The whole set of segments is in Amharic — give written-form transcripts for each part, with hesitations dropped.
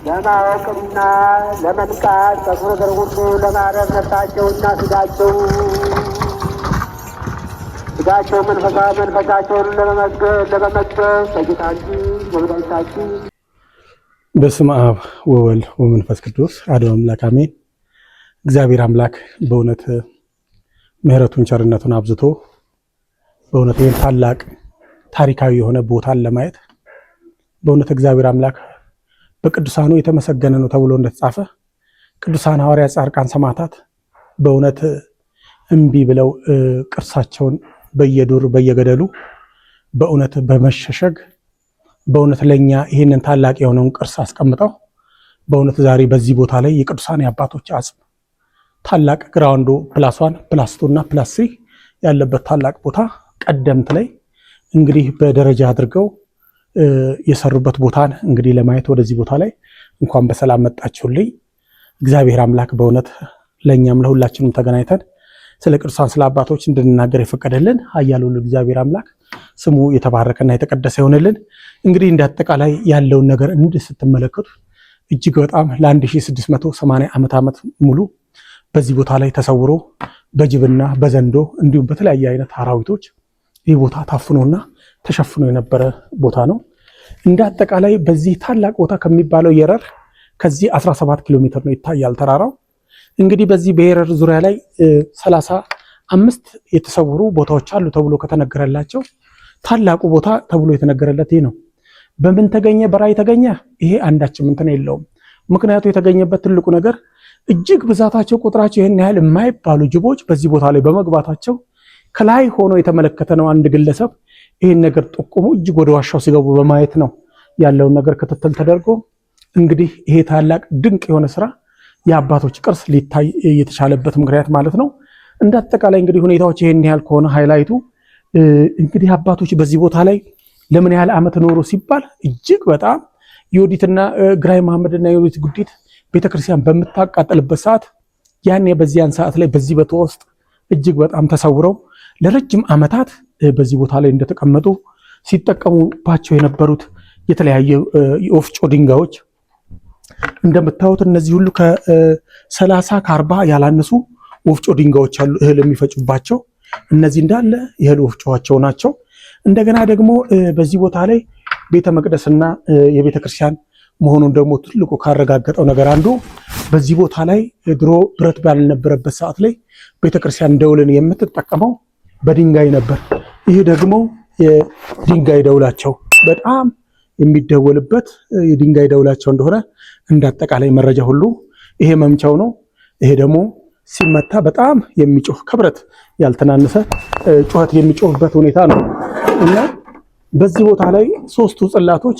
ለማወቅና ለመንቃት በሰው ዘር ሁሉ ለማረፍ ነፍሳቸውና ስጋቸው መንፈሳቸውን ለመመገብ በጌታ እንጂ በመድኃኒታችን በስመ አብ ወወልድ ወመንፈስ ቅዱስ አሐዱ አምላክ አሜን። እግዚአብሔር አምላክ በእውነት ምሕረቱን ቸርነቱን አብዝቶ በእውነት ይህን ታላቅ ታሪካዊ የሆነ ቦታን ለማየት በእውነት እግዚአብሔር አምላክ በቅዱሳኑ የተመሰገነ ነው ተብሎ እንደተጻፈ ቅዱሳን ሐዋርያት፣ ጻድቃን፣ ሰማዕታት በእውነት እምቢ ብለው ቅርሳቸውን በየዱር በየገደሉ በእውነት በመሸሸግ በእውነት ለኛ ይህንን ታላቅ የሆነውን ቅርስ አስቀምጠው በእውነት ዛሬ በዚህ ቦታ ላይ የቅዱሳን የአባቶች አጽም ታላቅ ግራውንዱ +1 +2 እና +3 ያለበት ታላቅ ቦታ ቀደምት ላይ እንግዲህ በደረጃ አድርገው የሰሩበት ቦታን እንግዲህ ለማየት ወደዚህ ቦታ ላይ እንኳን በሰላም መጣችሁልኝ። እግዚአብሔር አምላክ በእውነት ለኛም ለሁላችንም ተገናኝተን ስለ ቅዱሳን ስለ አባቶች እንድንናገር የፈቀደልን ኃያሉ እግዚአብሔር አምላክ ስሙ የተባረከና የተቀደሰ ይሆንልን። እንግዲህ እንደ አጠቃላይ ያለውን ነገር ስትመለከቱ እጅግ በጣም ለ1680 ዓመት ሙሉ በዚህ ቦታ ላይ ተሰውሮ በጅብና በዘንዶ እንዲሁም በተለያየ አይነት አራዊቶች ይህ ቦታ ታፍኖና ተሸፍኖ የነበረ ቦታ ነው። እንደ አጠቃላይ በዚህ ታላቅ ቦታ ከሚባለው የረር ከዚህ 17 ኪሎ ሜትር ነው ይታያል ተራራው። እንግዲህ በዚህ በየረር ዙሪያ ላይ 35 የተሰወሩ ቦታዎች አሉ ተብሎ ከተነገረላቸው ታላቁ ቦታ ተብሎ የተነገረለት ይህ ነው። በምን ተገኘ? በራእይ ተገኘ? ይሄ አንዳችም እንትን የለውም። ምክንያቱ የተገኘበት ትልቁ ነገር እጅግ ብዛታቸው ቁጥራቸው ይህን ያህል የማይባሉ ጅቦች በዚህ ቦታ ላይ በመግባታቸው ከላይ ሆኖ የተመለከተ ነው አንድ ግለሰብ ይህን ነገር ጠቁሞ እጅግ ወደ ዋሻው ሲገቡ በማየት ነው ያለውን ነገር ክትትል ተደርጎ እንግዲህ ይሄ ታላቅ ድንቅ የሆነ ስራ የአባቶች ቅርስ ሊታይ የተቻለበት ምክንያት ማለት ነው። እንደ አጠቃላይ እንግዲህ ሁኔታዎች ይህን ያህል ከሆነ ሃይላይቱ እንግዲህ አባቶች በዚህ ቦታ ላይ ለምን ያህል ዓመት ኖሩ ሲባል እጅግ በጣም ዮዲትና ግራኝ መሐመድና ዮዲት ጉዲት ቤተክርስቲያን በምታቃጠልበት ሰዓት ያኔ በዚያን ሰዓት ላይ በዚህ ቦታ ውስጥ እጅግ በጣም ተሰውረው ለረጅም ዓመታት በዚህ ቦታ ላይ እንደተቀመጡ ሲጠቀሙባቸው የነበሩት የተለያየ የወፍጮ ድንጋዮች እንደምታዩት እነዚህ ሁሉ ከ30 ከ40 ያላነሱ ወፍጮ ድንጋዮች አሉ እህል የሚፈጩባቸው። እነዚህ እንዳለ የእህል ወፍጮዋቸው ናቸው። እንደገና ደግሞ በዚህ ቦታ ላይ ቤተ መቅደስና የቤተ ክርስቲያን መሆኑን ደግሞ ትልቁ ካረጋገጠው ነገር አንዱ በዚህ ቦታ ላይ ድሮ ብረት ባልነበረበት ሰዓት ላይ ቤተ ክርስቲያን ደውልን የምትጠቀመው በድንጋይ ነበር። ይህ ደግሞ የድንጋይ ደውላቸው በጣም የሚደወልበት የድንጋይ ደውላቸው እንደሆነ እንዳጠቃላይ መረጃ ሁሉ ይሄ መምቻው ነው። ይሄ ደግሞ ሲመታ በጣም የሚጮህ ከብረት ያልተናነሰ ጩኸት የሚጮህበት ሁኔታ ነው እና በዚህ ቦታ ላይ ሶስቱ ጽላቶች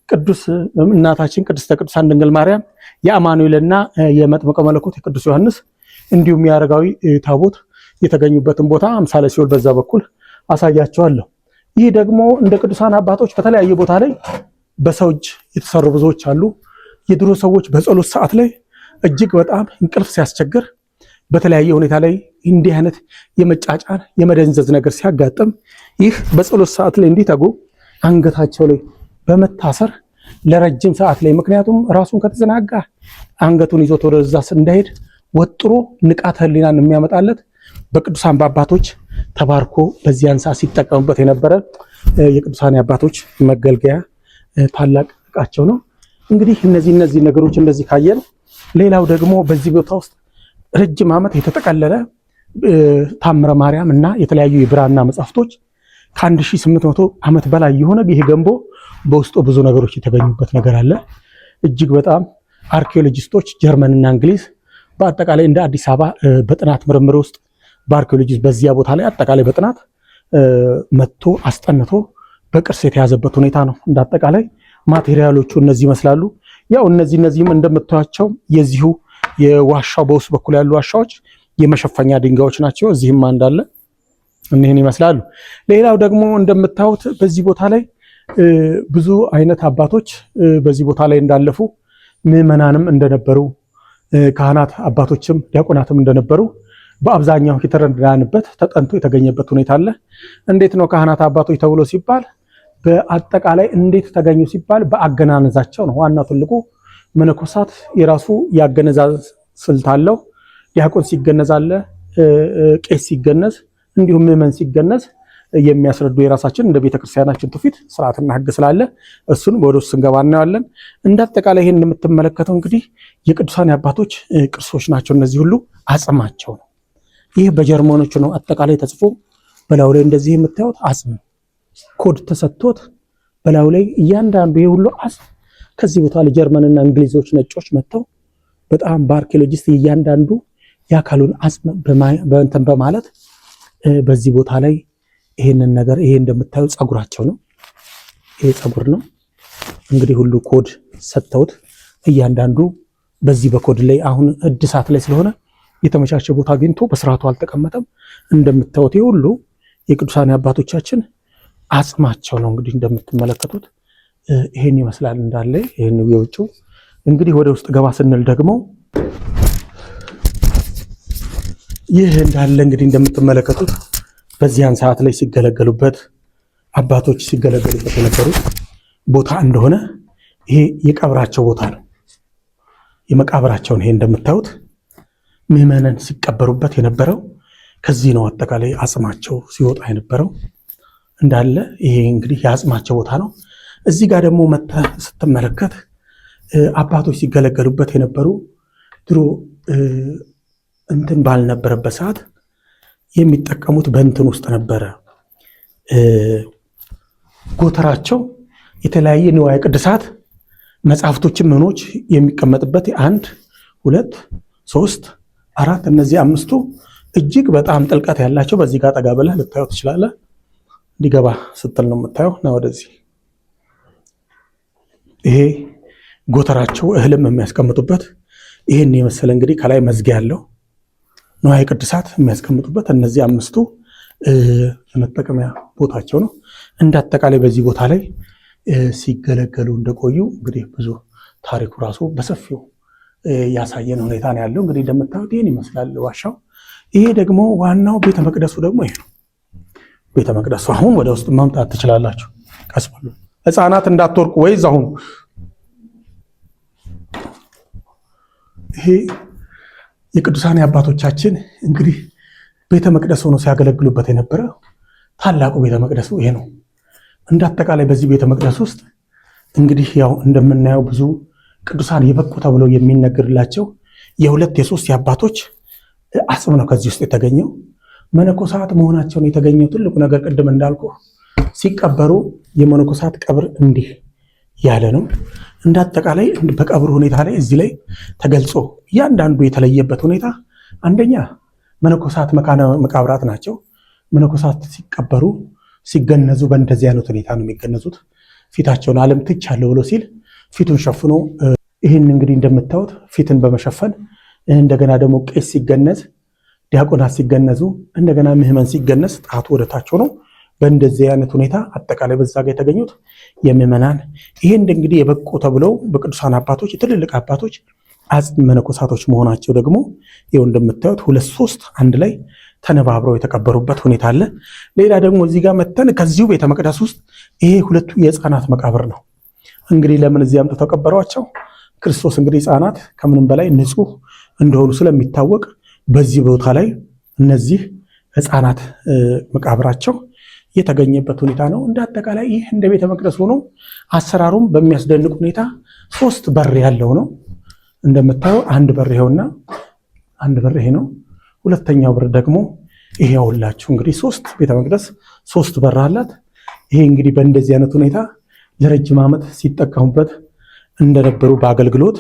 ቅዱስ እናታችን ቅድስተ ቅዱሳን ድንግል ማርያም፣ የአማኑኤልና የመጥምቀ መለኮት የቅዱስ ዮሐንስ እንዲሁም የአረጋዊ ታቦት የተገኙበትን ቦታ አምሳለ ሲኦል በዛ በኩል አሳያቸዋለሁ። ይህ ደግሞ እንደ ቅዱሳን አባቶች በተለያየ ቦታ ላይ በሰው እጅ የተሰሩ ብዙዎች አሉ። የድሮ ሰዎች በጸሎት ሰዓት ላይ እጅግ በጣም እንቅልፍ ሲያስቸግር በተለያየ ሁኔታ ላይ እንዲህ አይነት የመጫጫን የመደንዘዝ ነገር ሲያጋጥም ይህ በጸሎት ሰዓት ላይ እንዲተጉ አንገታቸው ላይ በመታሰር ለረጅም ሰዓት ላይ ምክንያቱም ራሱን ከተዘናጋ አንገቱን ይዞት ወደዛ እንዳይሄድ ወጥሮ ንቃተ ህሊናን የሚያመጣለት በቅዱሳን በአባቶች ተባርኮ በዚያን ሰዓት ሲጠቀሙበት የነበረ የቅዱሳን አባቶች መገልገያ ታላቅ ዕቃቸው ነው። እንግዲህ እነዚህ ነገሮች እንደዚህ ካየን ሌላው ደግሞ በዚህ ቦታ ውስጥ ረጅም ዓመት የተጠቀለለ ታምረ ማርያም እና የተለያዩ የብራና መጻሕፍቶች ከ1800 ዓመት በላይ የሆነ ይሄ ገንቦ በውስጡ ብዙ ነገሮች የተገኙበት ነገር አለ። እጅግ በጣም አርኪኦሎጂስቶች ጀርመንና እንግሊዝ በአጠቃላይ እንደ አዲስ አበባ በጥናት ምርምር ውስጥ በአርኪኦሎጂ በዚያ ቦታ ላይ አጠቃላይ በጥናት መጥቶ አስጠንቶ በቅርስ የተያዘበት ሁኔታ ነው። እንደ አጠቃላይ ማቴሪያሎቹ እነዚህ ይመስላሉ። ያው እነዚህም እንደምታዩቸው የዚሁ የዋሻው በውስጥ በኩል ያሉ ዋሻዎች የመሸፈኛ ድንጋዮች ናቸው። እዚህም አንዳለ እነዚህን ይመስላሉ። ሌላው ደግሞ እንደምታዩት በዚህ ቦታ ላይ ብዙ አይነት አባቶች በዚህ ቦታ ላይ እንዳለፉ ምዕመናንም እንደነበሩ ካህናት አባቶችም ዲያቆናትም እንደነበሩ በአብዛኛው የተረዳንበት ተጠንቶ የተገኘበት ሁኔታ አለ። እንዴት ነው ካህናት አባቶች ተብሎ ሲባል በአጠቃላይ እንዴት ተገኙ ሲባል በአገናነዛቸው ነው። ዋናው ትልቁ መነኮሳት የራሱ ያገነዛዝ ስልት አለው። ዲያቆን ሲገነዝ አለ፣ ቄስ ሲገነዝ፣ እንዲሁም ምዕመን ሲገነዝ የሚያስረዱ የራሳችን እንደ ቤተክርስቲያናችን ትውፊት ስርዓትና ሕግ ስላለ እሱን ወደ ውስጥ ስንገባ እናያለን። እንዳጠቃላይ ይሄን የምትመለከተው እንግዲህ የቅዱሳን አባቶች ቅርሶች ናቸው። እነዚህ ሁሉ አጽማቸው ነው። ይህ በጀርመኖቹ ነው አጠቃላይ ተጽፎ በላዩ ላይ እንደዚህ የምታዩት አጽም ኮድ ተሰጥቶት በላዩ ላይ እያንዳንዱ ይሄ ሁሉ አጽም ከዚህ ቦታ ላይ ጀርመንና እንግሊዞች ነጮች መጥተው በጣም በአርኪኦሎጂስት እያንዳንዱ የአካሉን አጽም በእንትን በማለት በዚህ ቦታ ላይ ይሄንን ነገር ይሄ እንደምታዩ ጸጉራቸው ነው። ይሄ ጸጉር ነው እንግዲህ ሁሉ ኮድ ሰጥተውት እያንዳንዱ በዚህ በኮድ ላይ አሁን እድሳት ላይ ስለሆነ የተመቻቸ ቦታ አግኝቶ በስርዓቱ አልተቀመጠም። እንደምታዩት ይሄ ሁሉ የቅዱሳን አባቶቻችን አጽማቸው ነው። እንግዲህ እንደምትመለከቱት ይሄን ይመስላል እንዳለ ይሄን የውጭው። እንግዲህ ወደ ውስጥ ገባ ስንል ደግሞ ይህ እንዳለ እንግዲህ እንደምትመለከቱት በዚያን ሰዓት ላይ ሲገለገሉበት አባቶች ሲገለገሉበት የነበሩት ቦታ እንደሆነ ይሄ የቀብራቸው ቦታ ነው። የመቃብራቸውን ይሄ እንደምታዩት ምዕመናን ሲቀበሩበት የነበረው ከዚህ ነው። አጠቃላይ አጽማቸው ሲወጣ የነበረው እንዳለ ይሄ እንግዲህ የአጽማቸው ቦታ ነው። እዚህ ጋር ደግሞ መጥተህ ስትመለከት አባቶች ሲገለገሉበት የነበሩ ድሮ እንትን ባልነበረበት ሰዓት የሚጠቀሙት በእንትን ውስጥ ነበረ። ጎተራቸው የተለያየ ንዋየ ቅድሳት መጽሐፍቶችን ምኖች የሚቀመጥበት 1 2 3 4 እነዚህ 5ቱ እጅግ በጣም ጥልቀት ያላቸው በዚህ ጋር ጠጋ ብለህ ልታየው ትችላለህ። እንዲገባ ስትል ነው የምታየው። እና ወደዚህ ይሄ ጎተራቸው እህልም የሚያስቀምጡበት ይሄን የመሰለ እንግዲህ ከላይ መዝጊያ ያለው ንዋየ ቅድሳት የሚያስቀምጡበት እነዚህ 5ቱ የመጠቀሚያ ቦታቸው ነው። እንዳጠቃላይ በዚህ ቦታ ላይ ሲገለገሉ እንደቆዩ እንግዲህ ብዙ ታሪኩ ራሱ በሰፊው ያሳየን ሁኔታ ነው ያለው። እንግዲህ እንደምታዩት ይሄን ይመስላል ዋሻው። ይሄ ደግሞ ዋናው ቤተ መቅደሱ ደግሞ ይሄ ነው። ቤተ መቅደሱ አሁን ወደ ውስጥ ማምጣት ትችላላችሁ። ቀስ ብሎ ሕፃናት እንዳትወርቁ ወይስ አሁን ይሄ የቅዱሳን አባቶቻችን እንግዲህ ቤተ መቅደስ ሆኖ ሲያገለግሉበት የነበረ ታላቁ ቤተ መቅደሱ ይሄ ነው። እንዳጠቃላይ በዚህ ቤተ መቅደስ ውስጥ እንግዲህ ያው እንደምናየው ብዙ ቅዱሳን የበቁ ተብለው የሚነገርላቸው የ2 የ3 የአባቶች አጽም ነው ከዚህ ውስጥ የተገኘው። መነኮሳት መሆናቸውን የተገኘው ትልቁ ነገር ቅድም እንዳልኩ ሲቀበሩ የመነኮሳት ቀብር እንዲህ ያለ ነው። እንዳጠቃላይ በቀብሩ ሁኔታ ላይ እዚህ ላይ ተገልጾ እያንዳንዱ የተለየበት ሁኔታ አንደኛ መነኮሳት መካነ መቃብራት ናቸው። መነኮሳት ሲቀበሩ ሲገነዙ በእንደዚህ አይነት ሁኔታ ነው የሚገነዙት። ፊታቸውን ዓለም ትቻለሁ ብሎ ሲል ፊቱን ሸፍኖ ይህን እንግዲህ እንደምታዩት ፊትን በመሸፈን እንደገና ደግሞ ቄስ ሲገነዝ፣ ዲያቆናት ሲገነዙ፣ እንደገና ምዕመን ሲገነዝ ጣቱ ወደ ታች ሆኖ በእንደዚህ አይነት ሁኔታ አጠቃላይ በዛ ጋር የተገኙት የምዕመናን ይሄን እንግዲህ የበቁ ተብለው በቅዱሳን አባቶች የትልልቅ አባቶች አጽም መነኮሳቶች መሆናቸው ደግሞ ይኸው እንደምታዩት 2 3 አንድ ላይ ተነባብረው የተቀበሩበት ሁኔታ አለ። ሌላ ደግሞ እዚህ ጋር መተን ከዚሁ ቤተ መቅደስ ውስጥ ይሄ 2ቱ የሕፃናት መቃብር ነው። እንግዲህ ለምን እዚህ አምጥተው ተቀበሯቸው? ክርስቶስ እንግዲህ ሕፃናት ከምንም በላይ ንጹህ እንደሆኑ ስለሚታወቅ በዚህ ቦታ ላይ እነዚህ ሕፃናት መቃብራቸው የተገኘበት ሁኔታ ነው። እንዳጠቃላይ ይህ እንደ ቤተ መቅደስ ሆኖ አሰራሩም በሚያስደንቅ ሁኔታ 3 በር ያለው ነው። እንደምታየው አንድ በር ይሄውና አንድ በር ይሄ ነው። ሁለተኛው በር ደግሞ ይሄ ያውላችሁ እንግዲህ 3 ቤተ መቅደስ 3 በር አላት። ይሄ እንግዲህ በእንደዚህ አይነት ሁኔታ ለረጅም ዓመት ሲጠቀሙበት እንደነበሩ በአገልግሎት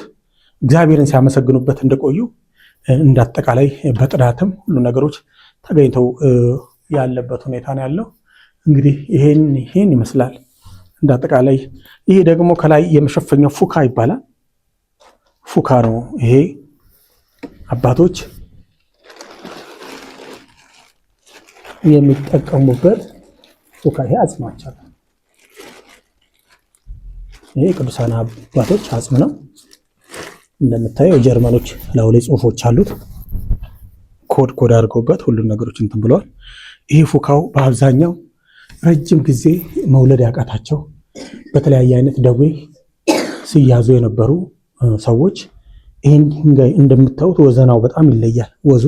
እግዚአብሔርን ሲያመሰግኑበት እንደቆዩ እንዳጠቃላይ በጥናትም ሁሉ ነገሮች ተገኝተው ያለበት ሁኔታ ነው ያለው። እንግዲህ ይሄን ይመስላል እንዳጠቃላይ። ይሄ ደግሞ ከላይ የመሸፈኛው ፉካ ይባላል። ፉካ ነው ይሄ አባቶች የሚጠቀሙበት ፉካ። ይሄ አጽማቸው ይሄ ቅዱሳን አባቶች አጽም ነው። እንደምታየው ጀርመኖች ላው ላይ ጽሁፎች አሉት። ኮድ አድርገውበት ሁሉን ነገሮች እንትን ብለዋል። ይሄ ፉካው በአብዛኛው ረጅም ጊዜ መውለድ ያቃታቸው በተለያየ አይነት ደዌ ሲያዙ የነበሩ ሰዎች ይህን ድንጋይ እንደምታዩት ወዘናው በጣም ይለያል። ወዙ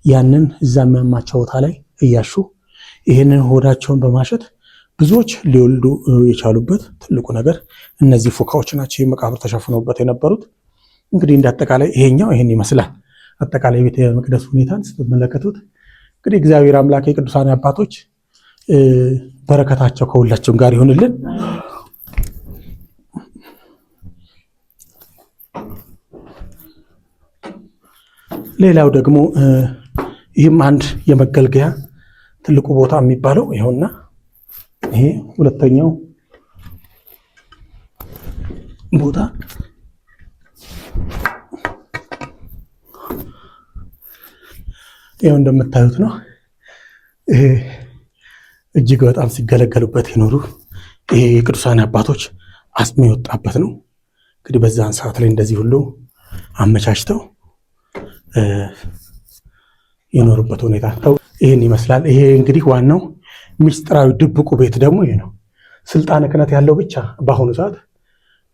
ያንን እዛ የሚያማቸው ቦታ ላይ እያሹ ይህንን ሆዳቸውን በማሸት ብዙዎች ሊወልዱ የቻሉበት ትልቁ ነገር እነዚህ ፉካዎች ናቸው። መቃብር ተሸፍነውበት የነበሩት እንግዲህ እንዳጠቃላይ ይሄኛው ይሄን ይመስላል። አጠቃላይ ቤተ መቅደስ ሁኔታን ስትመለከቱት እንግዲህ እግዚአብሔር አምላክ የቅዱሳን አባቶች በረከታቸው ከሁላችንም ጋር ይሁንልን። ሌላው ደግሞ ይህም አንድ የመገልገያ ትልቁ ቦታ የሚባለው ይኸውና፣ ይሄ ሁለተኛው ቦታ ይኸው እንደምታዩት ነው። ይሄ እጅግ በጣም ሲገለገሉበት የኖሩ ይሄ የቅዱሳን አባቶች አጽም የወጣበት ነው። እንግዲህ በዛን ሰዓት ላይ እንደዚህ ሁሉ አመቻችተው የኖሩበት ሁኔታ ይህን ይመስላል። ይሄ እንግዲህ ዋናው ሚስጥራዊ ድብቁ ቤት ደግሞ ይሄ ነው። ስልጣነ ክህነት ያለው ብቻ በአሁኑ ሰዓት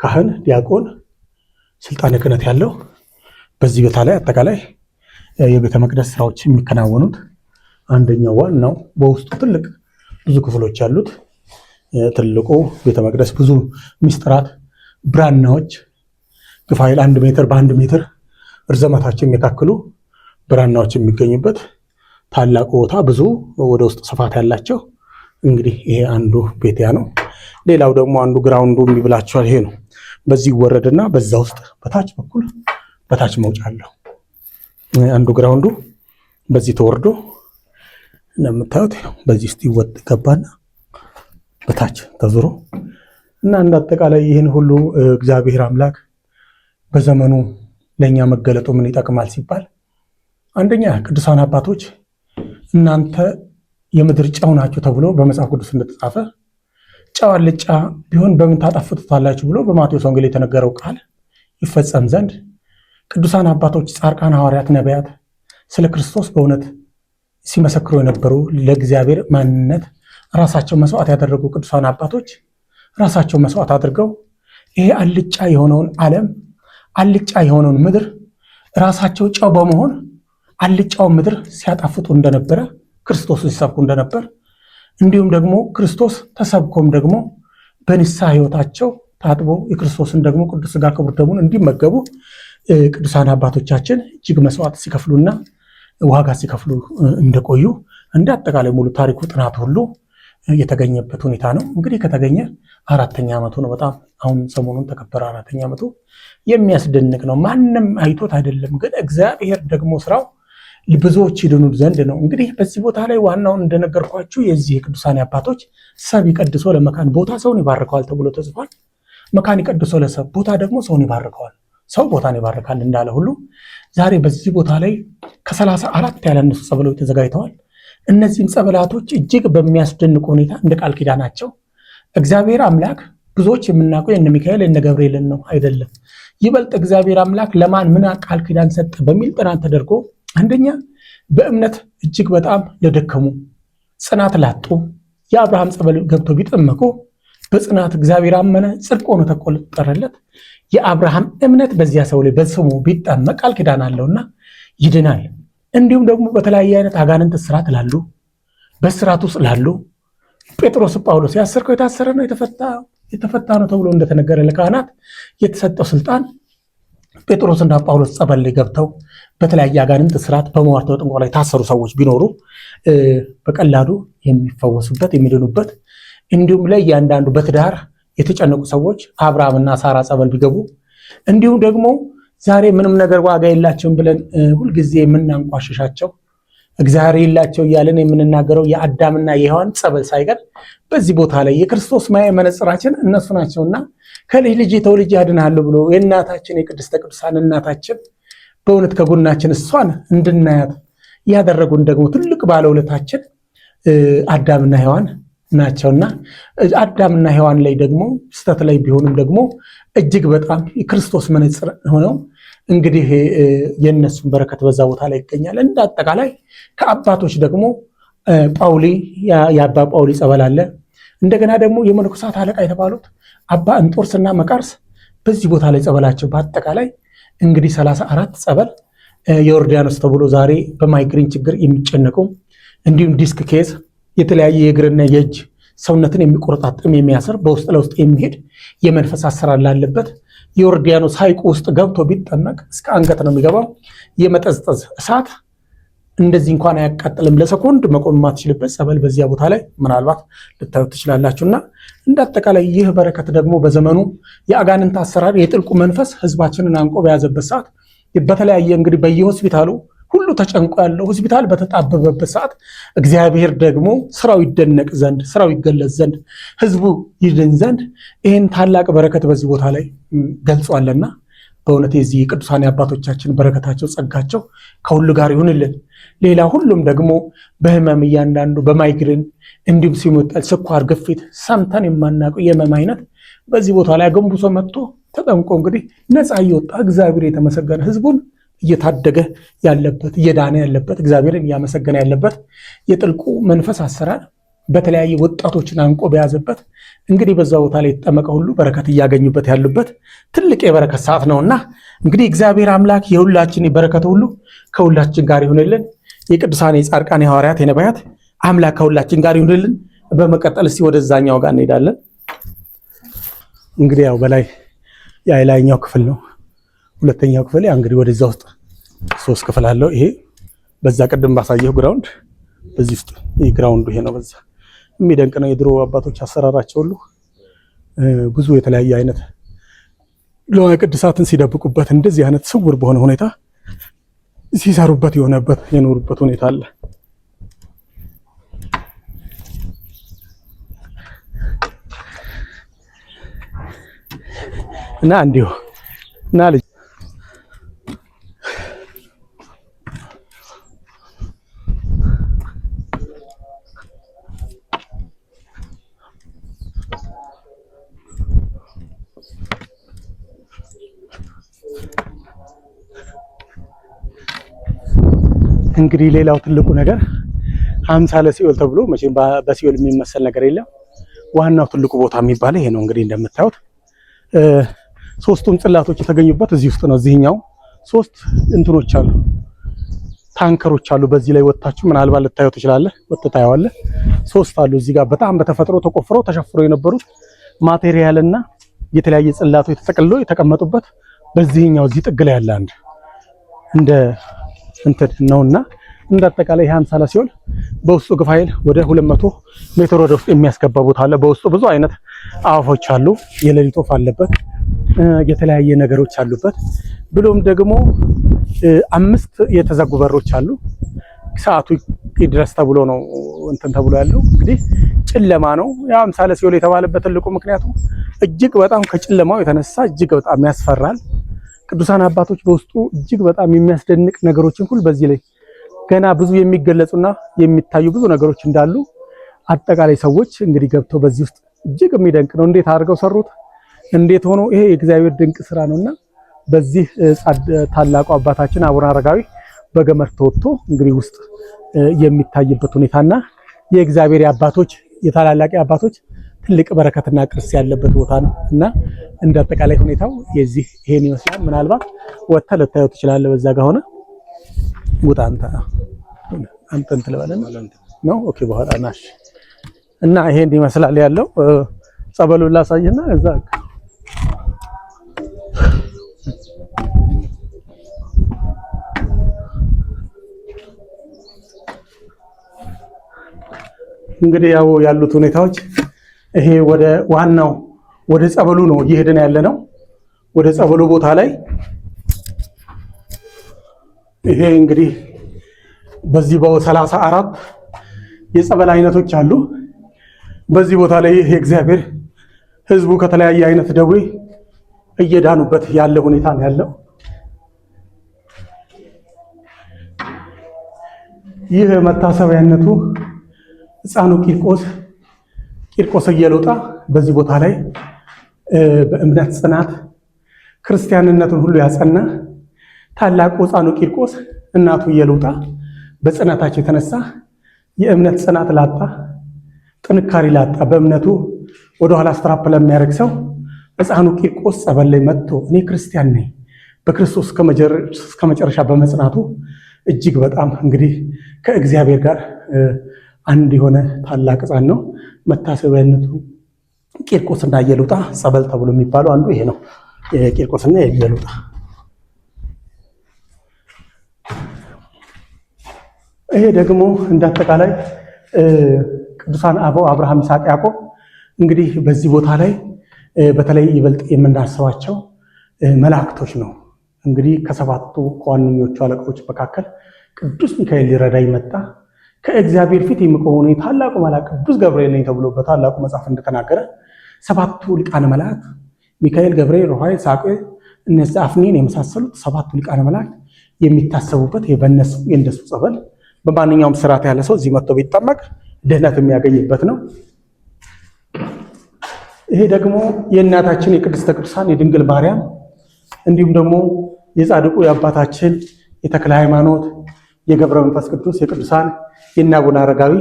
ካህን፣ ዲያቆን ስልጣነ ክህነት ያለው በዚህ ቦታ ላይ አጠቃላይ የቤተ መቅደስ ስራዎች የሚከናወኑት አንደኛው ዋናው በውስጡ ትልቅ ብዙ ክፍሎች ያሉት ትልቁ ቤተ መቅደስ ብዙ ሚስጥራት ብራናዎች ግፋይል 1 ሜትር በ1 ሜትር እርዘመታቸው የሚያካክሉ ብራናዎች የሚገኙበት ታላቁ ቦታ ብዙ ወደ ውስጥ ስፋት ያላቸው እንግዲህ ይሄ አንዱ ቤትያ ነው። ሌላው ደግሞ አንዱ ግራውንዱ የሚብላቸዋል ይሄ ነው። በዚህ ወረድና በዛ ውስጥ በታች በኩል በታች መውጫ አለው። አንዱ ግራውንዱ በዚህ ተወርዶ እንደምታዩት በዚህ ውስጥ ይወጥ ገባና በታች ተዙሮ እና እንዳጠቃላይ ይህን ሁሉ እግዚአብሔር አምላክ በዘመኑ ለኛ መገለጡ ምን ይጠቅማል ሲባል አንደኛ ቅዱሳን አባቶች እናንተ የምድር ጨው ናችሁ ተብሎ በመጽሐፍ ቅዱስ እንደተጻፈ ጨው አልጫ ቢሆን በምን ታጣፍጡታላችሁ ብሎ በማቴዎስ ወንጌል የተነገረው ቃል ይፈጸም ዘንድ ቅዱሳን አባቶች፣ ጻድቃን፣ ሐዋርያት፣ ነቢያት ስለ ክርስቶስ በእውነት ሲመሰክሩ የነበሩ ለእግዚአብሔር ማንነት ራሳቸው መስዋዕት ያደረጉ ቅዱሳን አባቶች ራሳቸው መስዋዕት አድርገው ይሄ አልጫ የሆነውን ዓለም አልጫ የሆነውን ምድር ራሳቸው ጨው በመሆን አልጫውን ምድር ሲያጣፍጡ እንደነበረ ክርስቶስን ሲሰብኩ እንደነበር እንዲሁም ደግሞ ክርስቶስ ተሰብኮም ደግሞ በንስሐ ሕይወታቸው ታጥቦ የክርስቶስን ደግሞ ቅዱስ ሥጋ ክቡር ደሙን እንዲመገቡ ቅዱሳን አባቶቻችን እጅግ መስዋዕት ሲከፍሉና ዋጋ ሲከፍሉ እንደቆዩ እንደ አጠቃላይ ሙሉ ታሪኩ ጥናት ሁሉ የተገኘበት ሁኔታ ነው። እንግዲህ ከተገኘ 4ኛ ዓመቱ ነው። በጣም አሁን ሰሞኑን ተከበረ 4ኛ ዓመቱ። የሚያስደንቅ ነው። ማንም አይቶት አይደለም፣ ግን እግዚአብሔር ደግሞ ስራው ብዙዎች ይድኑ ዘንድ ነው። እንግዲህ በዚህ ቦታ ላይ ዋናውን እንደነገርኳችሁ የዚህ ቅዱሳን አባቶች ሰብ ይቀድሶ ለመካን ቦታ ሰውን ይባርከዋል ተብሎ ተጽፏል። መካን ይቀድሶ ለሰብ ቦታ ደግሞ ሰውን ይባርከዋል። ሰው ቦታን ይባርካል እንዳለ ሁሉ ዛሬ በዚህ ቦታ ላይ ከ34 ያላነሱ ጸበሎች ተዘጋጅተዋል። እነዚህም ጸበላቶች እጅግ በሚያስደንቅ ሁኔታ እንደ ቃል ኪዳናቸው እግዚአብሔር አምላክ ብዙዎች የምናውቀው የነ ሚካኤል የነ ገብርኤልን ነው አይደለም። ይበልጥ እግዚአብሔር አምላክ ለማን ምን ቃል ኪዳን ሰጠ በሚል ጥናት ተደርጎ አንደኛ በእምነት እጅግ በጣም ለደከሙ ጽናት ላጡ የአብርሃም ጸበል ገብቶ ቢጠመቁ በጽናት እግዚአብሔር አመነ፣ ጽድቅ ሆኖ ተቆጠረለት። የአብርሃም እምነት በዚያ ሰው ላይ በስሙ ቢጠመቅ ቃል ኪዳን አለውና ይድናል። እንዲሁም ደግሞ በተለያየ አይነት አጋንንት እስራት ላሉ በስራት ውስጥ ላሉ ጴጥሮስ ጳውሎስ ያሰርከው የታሰረ ነው የተፈታ ነው ተብሎ እንደተነገረ ለካህናት የተሰጠው ስልጣን ጴጥሮስና ጳውሎስ ጸበል ላይ ገብተው በተለያየ አጋንንት እስራት በመዋርተ ጥንቆላ ላይ የታሰሩ ሰዎች ቢኖሩ በቀላሉ የሚፈወሱበት የሚድኑበት፣ እንዲሁም ለእያንዳንዱ በትዳር የተጨነቁ ሰዎች አብርሃምና ሳራ ጸበል ቢገቡ፣ እንዲሁም ደግሞ ዛሬ ምንም ነገር ዋጋ የላቸውም ብለን ሁልጊዜ የምናንቋሽሻቸው እግዚአብሔር የላቸው እያለን የምንናገረው የአዳምና የሔዋን ጸበል ሳይቀር በዚህ ቦታ ላይ የክርስቶስ ማየ መነጽራችን እነሱ ናቸውና ከልጅ ልጅ ተወልጄ አድንሃለሁ ብሎ የእናታችን የቅድስተ ቅዱሳን እናታችን በእውነት ከጎናችን እሷን እንድናያት ያደረጉን ደግሞ ትልቅ ባለውለታችን አዳምና ሔዋን ናቸውና አዳምና ሔዋን ላይ ደግሞ ስተት ላይ ቢሆንም ደግሞ እጅግ በጣም የክርስቶስ መነጽር ሆነው እንግዲህ የነሱን በረከት በዛ ቦታ ላይ ይገኛል። እንደ አጠቃላይ ከአባቶች ደግሞ ጳውሊ የአባ ጳውሊ ጸበል አለ። እንደገና ደግሞ የመነኮሳት አለቃ የተባሉት አባ እንጦርስና መቃርስ በዚህ ቦታ ላይ ጸበላቸው በአጠቃላይ እንግዲህ 34 ጸበል የዮርዳኖስ ተብሎ ዛሬ በማይግሪን ችግር የሚጨነቁ እንዲሁም ዲስክ ኬዝ የተለያየ የእግርና የእጅ ሰውነትን የሚቆረጣጥም የሚያስር በውስጥ ለውስጥ የሚሄድ የመንፈስ አሰራር ላለበት የዮርዳኖስ ሐይቁ ውስጥ ገብቶ ቢጠመቅ እስከ አንገት ነው የሚገባው። የመጠዝጠዝ እሳት እንደዚህ እንኳን አያቃጥልም። ለሰኮንድ መቆም የማትችልበት ጸበል በዚያ ቦታ ላይ ምናልባት ልታዩት ትችላላችሁና እንዳጠቃላይ ይህ በረከት ደግሞ በዘመኑ የአጋንንት አሰራር የጥልቁ መንፈስ ህዝባችንን አንቆ በያዘበት ሰዓት በተለያየ እንግዲህ በየሆስፒታሉ ሁሉ ተጨንቆ ያለው ሆስፒታል በተጣበበበት ሰዓት እግዚአብሔር ደግሞ ስራው ይደነቅ ዘንድ ስራው ይገለጽ ዘንድ ህዝቡ ይድን ዘንድ ይህን ታላቅ በረከት በዚህ ቦታ ላይ ገልጿልና በእውነት የዚህ ቅዱሳን አባቶቻችን በረከታቸው ጸጋቸው ከሁሉ ጋር ይሁንልን። ሌላ ሁሉም ደግሞ በህመም እያንዳንዱ በማይግሪን እንዲሁም ሲሞጣል ስኳር፣ ግፊት ሰምተን የማናውቀው የህመም አይነት በዚህ ቦታ ላይ አገንብሶ መጥቶ ተጠምቆ እንግዲህ ነፃ እየወጣ እግዚአብሔር የተመሰገነ ህዝቡን እየታደገ ያለበት እየዳነ ያለበት እግዚአብሔርን እያመሰገነ ያለበት የጥልቁ መንፈስ አሰራር በተለያየ ወጣቶችን አንቆ በያዘበት እንግዲህ በዛ ቦታ ላይ የተጠመቀ ሁሉ በረከት እያገኙበት ያሉበት ትልቅ የበረከት ሰዓት ነውና እንግዲህ እግዚአብሔር አምላክ የሁላችን በረከት ሁሉ ከሁላችን ጋር ይሁንልን። የቅዱሳን የጻድቃን የሐዋርያት የነቢያት አምላክ ከሁላችን ጋር ይሁንልን። በመቀጠል እስቲ ወደዛኛው ጋር እንሄዳለን። እንግዲህ ያው በላይ የላይኛው ክፍል ነው። ሁለተኛው ክፍል እንግዲህ ወደዛ ውስጥ 3 ክፍል አለው። ይሄ በዛ ቅድም ባሳየው ግራውንድ በዚህ ውስጥ ይሄ ግራውንዱ ይሄ ነው። በዛ የሚደንቅ ነው። የድሮ አባቶች አሰራራቸው ሁሉ ብዙ የተለያየ አይነት ለዋይ ቅዱሳትን ሲደብቁበት እንደዚህ አይነት ስውር በሆነ ሁኔታ ሲሰሩበት የሆነበት የኖሩበት ሁኔታ አለ እና እንዲሁ እና ልጅ እንግዲህ ሌላው ትልቁ ነገር አምሳለ ሲኦል ተብሎ መቼም በሲኦል የሚመሰል ነገር የለም። ዋናው ትልቁ ቦታ የሚባለው ይሄ ነው። እንግዲህ እንደምታዩት 3ቱም ጽላቶች የተገኙበት እዚህ ውስጥ ነው። እዚህኛው 3 እንትኖች አሉ፣ ታንከሮች አሉ። በዚህ ላይ ወጣችሁ ምናልባት ልታዩ ትችላለህ። ወጥታያዋለህ። 3 አሉ እዚህ ጋር በጣም በተፈጥሮ ተቆፍረው ተሸፍረው የነበሩት ማቴሪያልና የተለያየ ጽላቶች ተጠቅልለው የተቀመጡበት በዚህኛው እዚህ ጥግ ላይ ያለ አንድ እንደ እንትን ነውና እንዳጠቃላይ 50 ሲሆን በውስጡ ግፋይል ወደ 200 ሜትር ወደ ውስጥ የሚያስገባ ቦታ አለ። በውስጡ ብዙ አይነት አዋፎች አሉ። የሌሊት ወፍ አለበት። የተለያየ ነገሮች አሉበት። ብሎም ደግሞ 5 የተዘጉ በሮች አሉ። ሰዓቱ ይድረስ ተብሎ ነው እንትን ተብሎ ያለው። እንግዲህ ጨለማ ነው። ያ 50 ሲሆን የተባለበት ትልቁ ምክንያቱ እጅግ በጣም ከጨለማው የተነሳ እጅግ በጣም ያስፈራል። ቅዱሳን አባቶች በውስጡ እጅግ በጣም የሚያስደንቅ ነገሮችን ሁሉ በዚህ ላይ ገና ብዙ የሚገለጹና የሚታዩ ብዙ ነገሮች እንዳሉ አጠቃላይ ሰዎች እንግዲህ ገብተው በዚህ ውስጥ እጅግ የሚደንቅ ነው። እንዴት አድርገው ሰሩት፣ እንዴት ሆኖ ይሄ የእግዚአብሔር ድንቅ ስራ ነውና በዚህ ታላቁ አባታችን አቡነ አረጋዊ በገመድ ተወጥቶ እንግዲህ ውስጥ የሚታይበት ሁኔታና የእግዚአብሔር አባቶች የታላላቅ አባቶች ትልቅ በረከትና ቅርስ ያለበት ቦታ ነው እና እንዳጠቃላይ ሁኔታው የዚህ ይሄን ይመስላል። ምናልባት ወጥተህ ልታየው ትችላለህ። በዛ ጋር ሆነ ውጣ አንተ እንትን ለባለን ነው። ኦኬ በኋላ ናሽ እና ይሄን ይመስላል ያለው። ጸበሉን ላሳየና እዛ እንግዲህ ያው ያሉት ሁኔታዎች ይሄ ወደ ዋናው ወደ ጸበሉ ነው እየሄድን ያለ ነው። ወደ ጸበሉ ቦታ ላይ ይሄ እንግዲህ በዚህ በ34 የጸበል አይነቶች አሉ። በዚህ ቦታ ላይ ይሄ እግዚአብሔር ህዝቡ ከተለያየ አይነት ደዌ እየዳኑበት ያለ ሁኔታ ነው ያለው። ይህ መታሰቢያነቱ ሕፃኑ ቂርቆስ እየሉጣ በዚህ ቦታ ላይ በእምነት ጽናት ክርስቲያንነቱን ሁሉ ያጸና ታላቁ ሕፃኑ ቂርቆስ እናቱ እየሉጣ በጽናታቸው የተነሳ የእምነት ጽናት ላጣ ጥንካሬ ላጣ በእምነቱ ወደ ኋላ ስትራፕ ለሚያደርግ ሰው ሕፃኑ ቂርቆስ ጸበል ላይ መጥቶ እኔ ክርስቲያን ነኝ በክርስቶስ እስከ መጨረሻ በመጽናቱ እጅግ በጣም እንግዲህ ከእግዚአብሔር ጋር አንድ የሆነ ታላቅ ሕፃን ነው። መታሰቢያነቱ ቂርቆስና ኢየሉጣ ጸበል ተብሎ የሚባለው አንዱ ይሄ ነው። ቂርቆስና ኢየሉጣ። ይሄ ደግሞ እንዳጠቃላይ ቅዱሳን አበው አብርሃም፣ ይስሐቅ፣ ያዕቆብ እንግዲህ በዚህ ቦታ ላይ በተለይ ይበልጥ የምናስባቸው መላእክቶች ነው። እንግዲህ ከሰባቱ ከዋነኞቹ አለቆች መካከል ቅዱስ ሚካኤል ሊረዳኝ መጣ፣ ከእግዚአብሔር ፊት የሚቆሙ ታላቁ መልአክ ቅዱስ ገብርኤል ነኝ ተብሎ በታላቁ መጽሐፍ እንደተናገረ ሰባቱ ሊቃነ መላእክት ሚካኤል፣ ገብርኤል፣ ሩፋኤል፣ ሳቁኤል እነዚህ አፍኒን የመሳሰሉት ሰባቱ ሊቃነ መላእክት የሚታሰቡበት የእነሱ ጸበል በማንኛውም ስርዓት ያለ ሰው እዚህ መጥቶ ቢጠመቅ ድህነት የሚያገኝበት ነው። ይሄ ደግሞ የእናታችን የቅድስተ ቅዱሳን የድንግል ማርያም እንዲሁም ደግሞ የጻድቁ የአባታችን የተክለ ሃይማኖት የገብረ መንፈስ ቅዱስ የቅዱሳን የእነ አቡነ አረጋዊ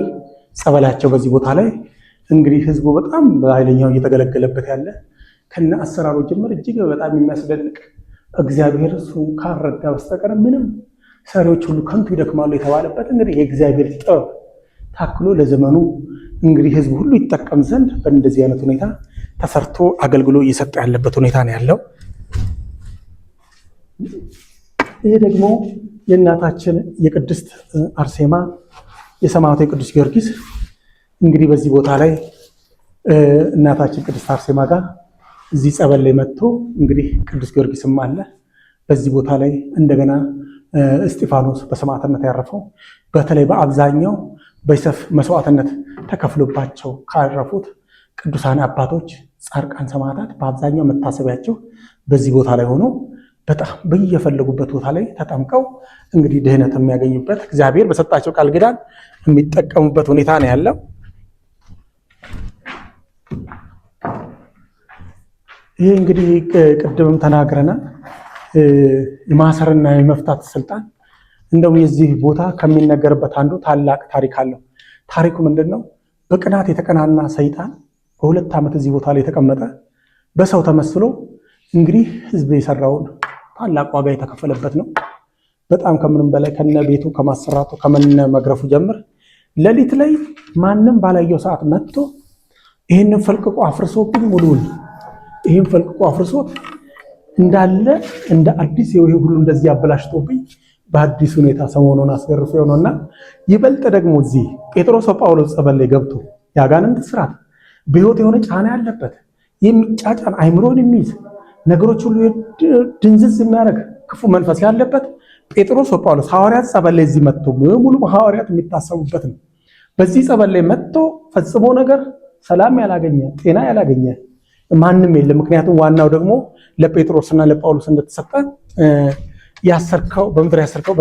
ጸበላቸው በዚህ ቦታ ላይ እንግዲህ ህዝቡ በጣም በኃይለኛው እየተገለገለበት ያለ ከነ አሰራሩ ጀምር እጅግ በጣም የሚያስደንቅ እግዚአብሔር እሱ ካረዳ በስተቀር ምንም ሰሪዎች ሁሉ ከንቱ ይደክማሉ የተባለበት እንግዲህ የእግዚአብሔር ጥበብ ታክሎ ለዘመኑ እንግዲህ ህዝቡ ሁሉ ይጠቀም ዘንድ በእንደዚህ አይነት ሁኔታ ተሰርቶ አገልግሎ እየሰጠ ያለበት ሁኔታ ነው ያለው። ይህ ደግሞ የእናታችን የቅድስት አርሴማ የሰማዕቱ የቅዱስ ጊዮርጊስ እንግዲህ በዚህ ቦታ ላይ እናታችን ቅድስት አርሴማ ጋር እዚህ ጸበል ላይ መጥቶ እንግዲህ ቅዱስ ጊዮርጊስም አለ። በዚህ ቦታ ላይ እንደገና እስጢፋኖስ በሰማዕትነት ያረፈው በተለይ በአብዛኛው በሰይፍ መስዋዕትነት ተከፍሎባቸው ካረፉት ቅዱሳን አባቶች ጻድቃን ሰማዕታት በአብዛኛው መታሰቢያቸው በዚህ ቦታ ላይ ሆኖ በጣም በየፈለጉበት ቦታ ላይ ተጠምቀው እንግዲህ ድህነት የሚያገኙበት እግዚአብሔር በሰጣቸው ቃል ኪዳን የሚጠቀሙበት ሁኔታ ነው ያለው። ይሄ እንግዲህ ቅድምም ተናግረናል። የማሰርና የመፍታት ስልጣን እንደውም የዚህ ቦታ ከሚነገርበት አንዱ ታላቅ ታሪክ አለው። ታሪኩ ምንድን ነው? በቅናት የተቀናና ሰይጣን በ2 ዓመት እዚህ ቦታ ላይ የተቀመጠ በሰው ተመስሎ እንግዲህ ህዝብ የሰራውን ታላቅ ዋጋ የተከፈለበት ነው። በጣም ከምንም በላይ ከነ ቤቱ ከማሰራቱ ከመነ መግረፉ ጀምር ሌሊት ላይ ማንም ባላየው ሰዓት መጥቶ ይህንን ፈልቅቆ አፍርሶብኝ ሙሉውን ይህን ፈልቅቆ አፍርሶት እንዳለ እንደ አዲስ ይሄ ሁሉ እንደዚህ አበላሽቶብኝ በአዲስ ሁኔታ ሰሞኑን አስገርፎ የሆነውና ይበልጥ ደግሞ እዚህ ጴጥሮስ ጳውሎስ ጸበል ላይ ገብቶ ያጋንንት ስራት በህይወት የሆነ ጫና ያለበት የሚጫጫን አይምሮን የሚይዝ ነገሮች ሁሉ ድንዝዝ የሚያደርግ ክፉ መንፈስ ያለበት ጴጥሮስ ጳውሎስ ሐዋርያት ጸበል ላይ እዚህ መጥቶ ሙሉ ሐዋርያት የሚታሰቡበት ነው። በዚህ ጸበል ላይ መጥቶ ፈጽሞ ነገር ሰላም ያላገኘ ጤና ያላገኘ ማንም የለም። ምክንያቱም ዋናው ደግሞ ለጴጥሮስና ለጳውሎስ እንደተሰጠ ያሰርከው በምድር ያሰርከው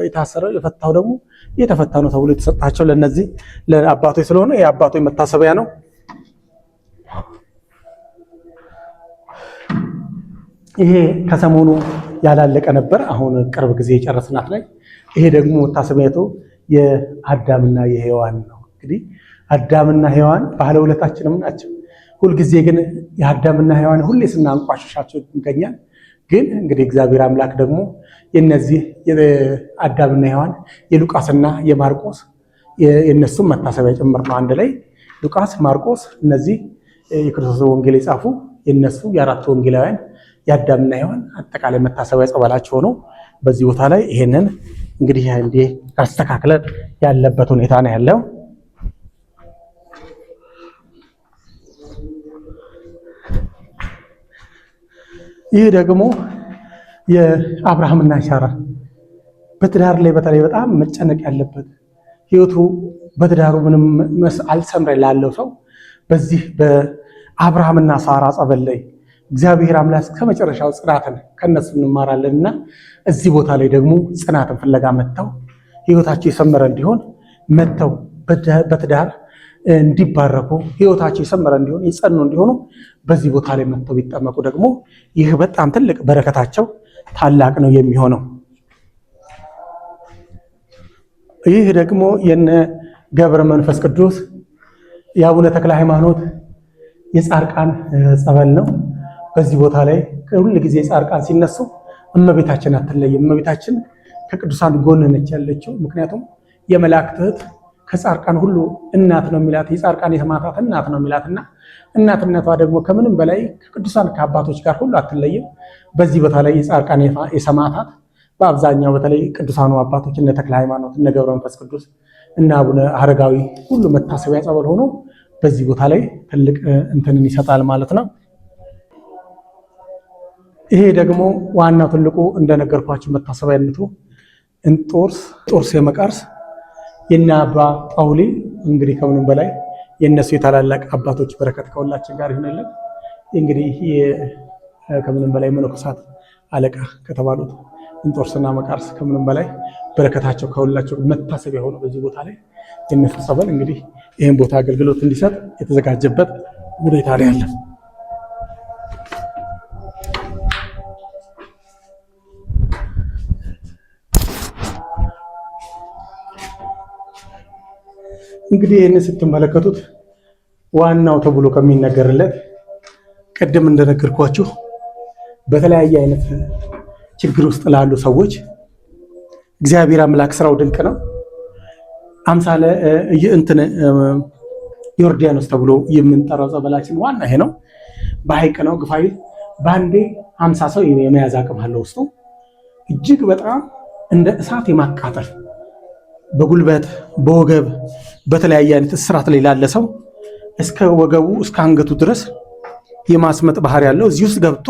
የታሰረው የፈታው ደግሞ የተፈታ ነው ተብሎ የተሰጣቸው ለነዚህ ለአባቶች ስለሆነ የአባቶች መታሰቢያ ነው። ይሄ ከሰሞኑ ያላለቀ ነበር። አሁን ቅርብ ጊዜ የጨረስናት ላይ ይሄ ደግሞ መታሰቢያቱ የአዳምና የሔዋን ነው። እንግዲህ አዳምና ሔዋን ባለውለታችንም ናቸው። ሁልጊዜ ግን የአዳምና ሔዋን ሁሌ ስናንቋሽሻቸው ይገኛል። ግን እንግዲህ እግዚአብሔር አምላክ ደግሞ የነዚህ የአዳምና ሔዋን የሉቃስና የማርቆስ የነሱም መታሰቢያ ጭምር ነው። አንድ ላይ ሉቃስ፣ ማርቆስ እነዚህ የክርስቶስ ወንጌል የጻፉ የነሱ የአራቱ ወንጌላውያን የአዳምና ሔዋን አጠቃላይ መታሰቢያ ጸበላቸው ሆኖ በዚህ ቦታ ላይ ይሄንን እንግዲህ አስተካክለን ያለበት ሁኔታ ነው ያለው። ይህ ደግሞ የአብርሃምና ሳራ በትዳር ላይ በተለይ በጣም መጨነቅ ያለበት ህይወቱ በትዳሩ ምንም አልሰምረ ላለው ሰው በዚህ በአብርሃምና ሳራ ጸበል ላይ እግዚአብሔር አምላክ ከመጨረሻው ጽናትን ከነሱ እንማራለንና እዚህ ቦታ ላይ ደግሞ ጽናትን ፍለጋ መጥተው ህይወታቸው የሰመረ እንዲሆን መጥተው በትዳር እንዲባረኩ ህይወታቸው የሰመረ እንዲሆን የጸኑ እንዲሆኑ በዚህ ቦታ ላይ መጥተው ቢጠመቁ ደግሞ ይህ በጣም ትልቅ በረከታቸው ታላቅ ነው የሚሆነው። ይህ ደግሞ የነ ገብረ መንፈስ ቅዱስ የአቡነ ተክለ ሃይማኖት የጻድቃን ጸበል ነው። በዚህ ቦታ ላይ ሁል ጊዜ ጻድቃን ሲነሱ እመቤታችን አትለይም። እመቤታችን ከቅዱሳን ጎን ነች ያለችው። ምክንያቱም የመላእክት እህት ከጻድቃን ሁሉ እናት ነው የሚላት፣ የጻድቃን የሰማዕታት እናት ነው የሚላትና እናትነቷ ደግሞ ከምንም በላይ ከቅዱሳን ከአባቶች ጋር ሁሉ አትለይም። በዚህ ቦታ ላይ የጻድቃን የሰማዕታት በአብዛኛው በተለይ ቅዱሳኑ አባቶች እነ ተክለ ሃይማኖት፣ እነ ገብረ መንፈስ ቅዱስ፣ እነ አቡነ አረጋዊ ሁሉ መታሰቢያ ጸበል ሆኖ በዚህ ቦታ ላይ ትልቅ እንትንን ይሰጣል ማለት ነው። ይሄ ደግሞ ዋናው ትልቁ እንደነገርኳችሁ መታሰቢያነቱ እንጦርስ የመቃርስ የነ አባ ጳውሊ እንግዲህ ከምንም በላይ የነሱ የታላላቅ አባቶች በረከት ከሁላችን ጋር ይሁንልን። እንግዲህ ከምንም በላይ መነኮሳት አለቃ ከተባሉት እንጦርስና መቃርስ ከምንም በላይ በረከታቸው ከሁላቸው መታሰቢያ ሆኖ በዚህ ቦታ ላይ የነሱ ጸበል እንግዲህ ይህን ቦታ አገልግሎት እንዲሰጥ የተዘጋጀበት ሁኔታ ላይ ያለ እንግዲህ ይህንን ስትመለከቱት ዋናው ተብሎ ከሚነገርለት ቅድም እንደነገርኳችሁ በተለያየ አይነት ችግር ውስጥ ላሉ ሰዎች እግዚአብሔር አምላክ ስራው ድንቅ ነው። አምሳለ ዮርዳኖስ ተብሎ የምንጠራው ጸበላችን ዋና ይሄ ነው። በሐይቅ ነው ግፋይል በአንዴ 50 ሰው የመያዝ አቅም አለው። ውስጡ እጅግ በጣም እንደ እሳት የማቃጠል በጉልበት በወገብ በተለያየ አይነት እስራት ላይ ላለ ሰው እስከ ወገቡ እስከ አንገቱ ድረስ የማስመጥ ባህሪ ያለው እዚህ ውስጥ ገብቶ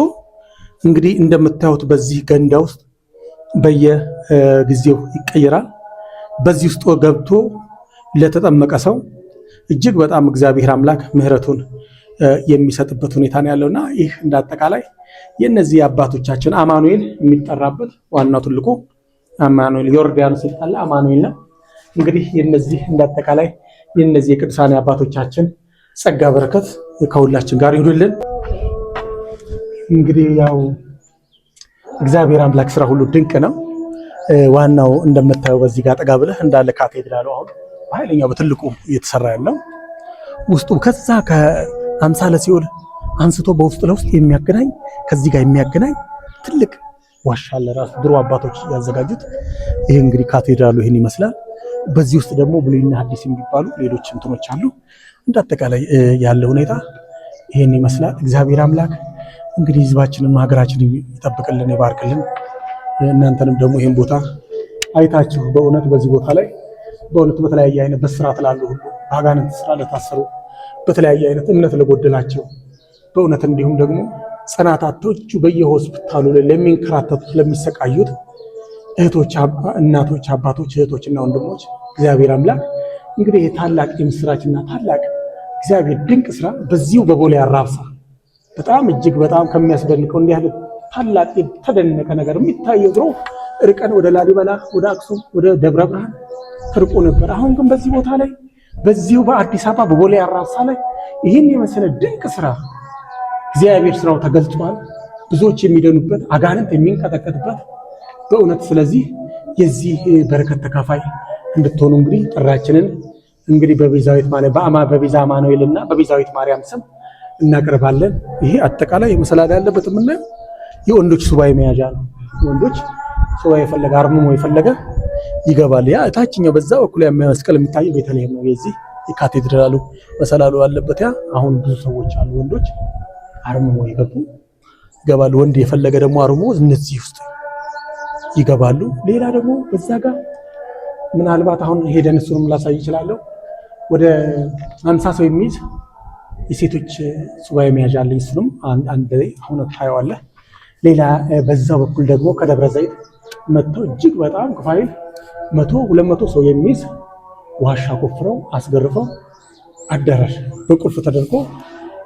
እንግዲህ እንደምታዩት በዚህ ገንዳ ውስጥ በየጊዜው ይቀየራል። በዚህ ውስጥ ገብቶ ለተጠመቀ ሰው እጅግ በጣም እግዚአብሔር አምላክ ምሕረቱን የሚሰጥበት ሁኔታ ነው ያለውና ይህ እንዳጠቃላይ የነዚህ አባቶቻችን አማኑኤል የሚጠራበት ዋናው ትልቁ አማኑኤል ዮርዳኖስ ይጣላ አማኑኤል ነው። እንግዲህ የነዚህ እንዳጠቃላይ የነዚህ የቅዱሳን አባቶቻችን ጸጋ በረከት ከሁላችን ጋር ይሁንልን። እንግዲህ ያው እግዚአብሔር አምላክ ስራ ሁሉ ድንቅ ነው። ዋናው እንደምታየው በዚህ ጋር ጠጋ ብለህ እንዳለ ካቴድራሉ አሁን በኃይለኛው በትልቁ እየተሰራ ያለው ውስጡ ከዛ ከአምሳለ ሲኦል አንስቶ በውስጥ ለውስጥ የሚያገናኝ ከዚህ ጋር የሚያገናኝ ትልቅ ዋሻ አለ። ራሱ ድሮ አባቶች ያዘጋጁት ይሄ እንግዲህ ካቴድራሉ ይሄን ይመስላል። በዚህ ውስጥ ደግሞ ብሉይና ሐዲስ የሚባሉ ሌሎች እንትኖች አሉ። እንዳጠቃላይ ያለ ሁኔታ ይሄን ይመስላል። እግዚአብሔር አምላክ እንግዲህ ህዝባችንን ሀገራችንን ይጠብቅልን ይባርክልን። እናንተንም ደግሞ ይሄን ቦታ አይታችሁ በእውነት በዚህ ቦታ ላይ በእውነት በተለያየ አይነት በስራት ላሉ ሁሉ በአጋንንት ስራ ለታሰሩ በተለያየ አይነት እምነት ለጎደላቸው በእውነት እንዲሁም ደግሞ ጽናታቶቹ በየሆስፒታሉ ላይ ለሚንከራተቱት ለሚሰቃዩት እህቶች፣ እናቶች፣ አባቶች፣ እህቶችና ወንድሞች እግዚአብሔር አምላክ እንግዲህ ታላቅ የምስራችና ታላቅ እግዚአብሔር ድንቅ ስራ በዚሁ በቦሌ አራብሳ በጣም እጅግ በጣም ከሚያስደንቀው እንዲህ ያለ ታላቅ የተደነቀ ነገር የሚታየው ድሮ ርቀን ወደ ላሊበላ፣ ወደ አክሱም፣ ወደ ደብረ ብርሃን ትርቆ ነበር። አሁን ግን በዚህ ቦታ ላይ በዚሁ በአዲስ አበባ በቦሌ አራብሳ ላይ ይህን የመሰለ ድንቅ ስራ እግዚአብሔር ስራው ተገልጿል። ብዙዎች የሚደኑበት አጋንንት የሚንቀጠቀጥበት በእውነት ስለዚህ የዚህ በረከት ተካፋይ እንድትሆኑ እንግዲህ ጥራችንን እንግዲህ በቤዛዊት ማለት በቤዛ አማኑኤልና በቤዛዊት ማርያም ስም እናቀርባለን። ይሄ አጠቃላይ መሰላል ያለበት የምናየው የወንዶች ሱባኤ መያዣ ነው። ወንዶች ሱባኤ የፈለገ አርምሞ የፈለገ ይገባል። ያ ታችኛው በዛ በኩል መስቀል የሚታየው ቤተልሔም ነው። የዚህ የካቴድራሉ መሰላሉ ያለበት ያ አሁን ብዙ ሰዎች አሉ ወንዶች አርምሞ ይገባሉ። ወንድ የፈለገ ደግሞ አርምሞ እነዚህ ውስጥ ይገባሉ። ሌላ ደግሞ በዛ ጋር ምናልባት አሁን ሄደን እሱንም ላሳይ ይችላለሁ። ወደ 50 ሰው የሚይዝ የሴቶች ሱባኤ መያዣ አለኝ። እሱንም አንድ ላይ አሁን ታየዋለህ። ሌላ በዛ በኩል ደግሞ ከደብረ ዘይት መጥተው እጅግ በጣም ከፋይል 100-200 ሰው የሚይዝ ዋሻ ቆፍረው አስገርፈው አዳራሽ በቁልፍ ተደርጎ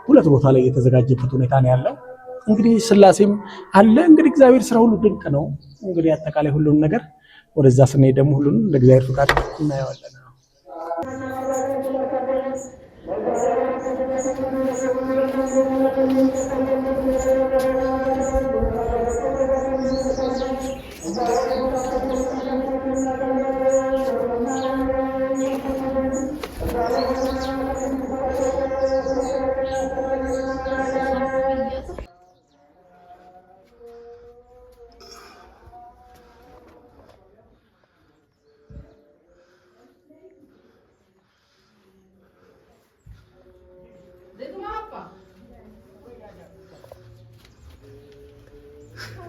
ሁለት ቦታ ላይ የተዘጋጀበት ሁኔታ ነው ያለው። እንግዲህ ስላሴም አለ። እንግዲህ እግዚአብሔር ስራ ሁሉ ድንቅ ነው። እንግዲህ አጠቃላይ ሁሉን ነገር ወደዛ ስንሄድ ደግሞ ሁሉን ለእግዚአብሔር ፍቃድ እናየዋለን።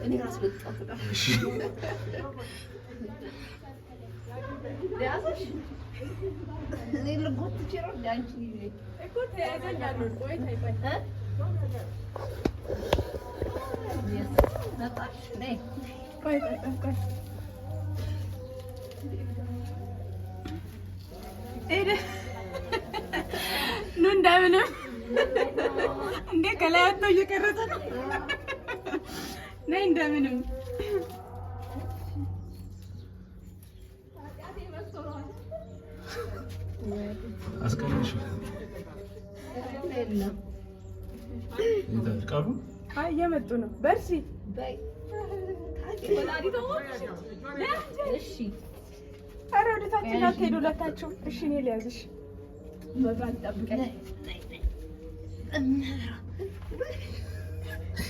እኔ ራስ በጣም ያዛሽ እኔ ልጎት ትችላለህ ዳንቺ እኮ ተያዘኛለሁ ቆይ ታይባይ ነጣሽ ነይ ቆይ ኑ እንደምንም እንዴ ከላይ ወጥቶ እየቀረጸ ነው። ነይ እንደምንም አስቀምጪ ይታልቃሉ። አይ እየመጡ ነው። በርሲ በይ እሺ። ኧረ ወደ ታች እንዳትሄዱ ሁለታችሁ። እሺ እኔ ልያዝሽ። መብራት ጠብቀኝ።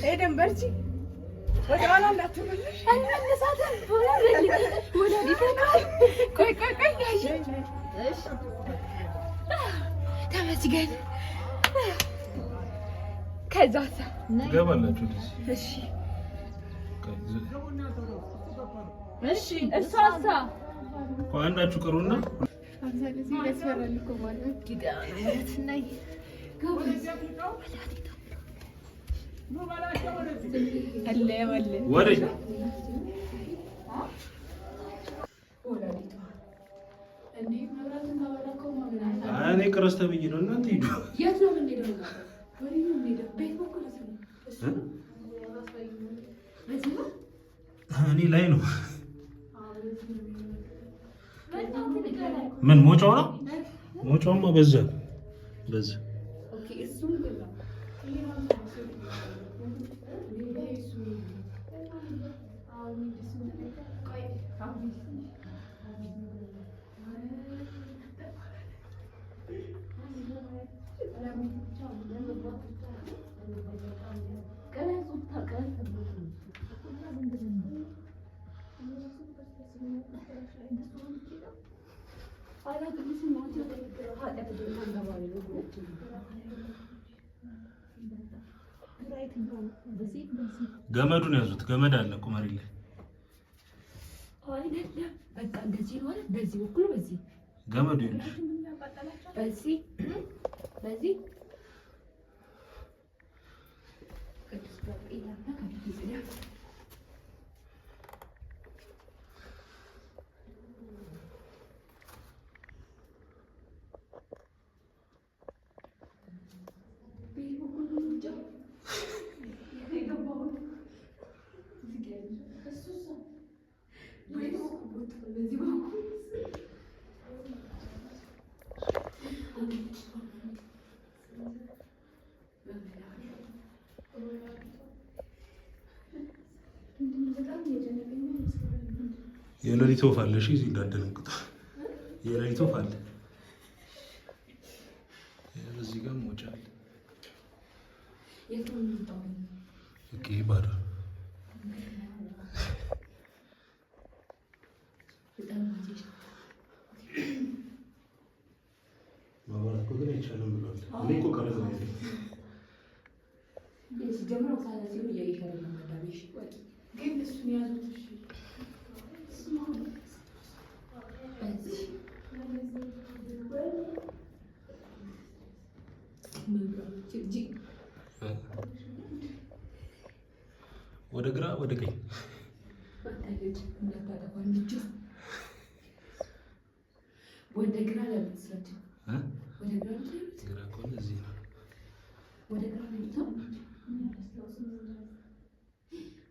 ኤደን በርቺ። ወደ ኋላ እንዳትመለሽ። ቆይ እሺ ተመስገን። ከዛ ገባላችሁ። እሺ እሺ እሷሳ አንዳችሁ ቀሩና ወሬ እኔ ቅረስ ተብዬ ነው። እናንተ ሂዱ። የት ነው የምንሄደው? ወሬ ነው የምንሄደው። ቤት በኩል እኔ ላይ ነው። ምን ሞጫው ነው? ሞጫውማ በዛ በዛ ገመዱን ያዙት። ገመድ አለ እኮ መሬት ላይ አይደለም። በቃ እንደዚህ ነው አይደል? በዚህ በኩል በዚህ ገመዱ ይኸውልሽ፣ በዚህ የሌሊት ወፍ አለ። እሺ እዚህ እንዳደነግጡ የሌሊት ወፍ አለ። እዚህ ጋር ሞጫ አለ። ኦኬ ባዶ ማባራት እኮ ግን አይቻልም ብሏል። እኔ እኮ ቀረጽ ነው ግን እሱን ያዙት። ወደ ግራ ወደ ቀኝ ወደ ግራ ለምትሰጪው ወደ ግራ ግራ ከሆነ እዚህ ነው። ወደ ግራ ነው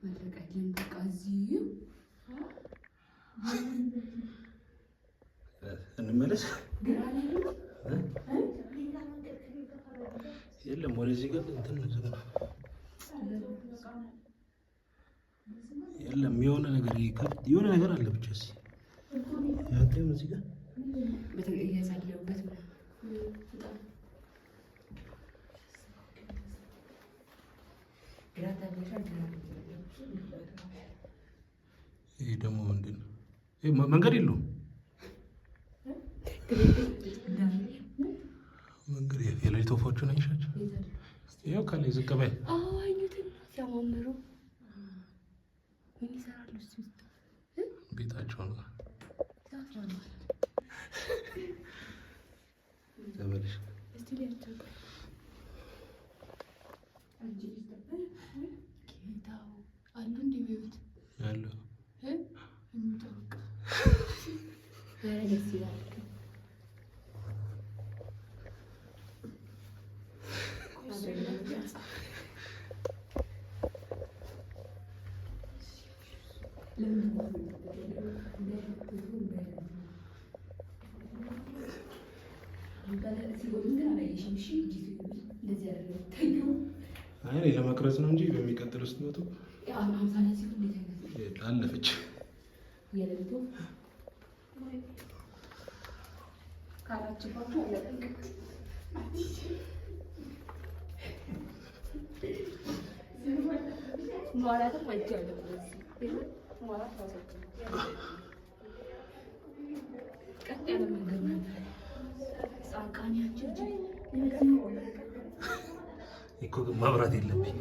አልተቀደም። በቃ እዚህ እንመለስ። ግራ ላይ የለም ወደዚህ ጋር እንትን ነው። የለም የሆነ ነገር የሆነ ነገር አለ ብቻ እዚህ ያንተም እዚህ ጋር በተያያዛለበት ነው። ይሄ ደግሞ ምንድን ነው? ይሄ መንገድ የለውም። መንገድ የሌሊት ወፎቹን አይሻቸው? ይኸው ከላይ ዝቅ በይ። ሲያማምሩ አይ ለመቅረጽ ነው እንጂ በሚቀጥለው ስትመጡ አለፈች። እኮ ማብራት የለብኝ።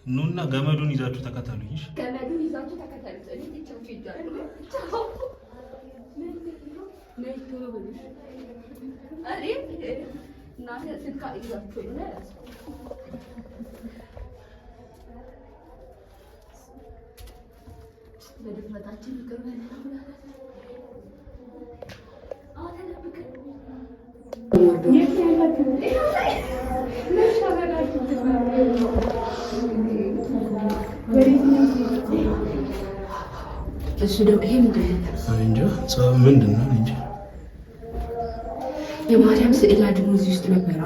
ኑና ገመዱን ይዛችሁ ተከተሉኝ። እሺ ገመዱን ይዛችሁ ተከተሉኝ። እኔ ትቻችሁ ይጃለሁ። እናንተ ስልካ ይዛችሁ ነው በድፍረታችን ይቅር በለን። እሱ ደግሞ ይሄ ምንድን ነው? እንጂ የማርያም ስዕል አድኖ እዚህ ውስጥ ነበረ።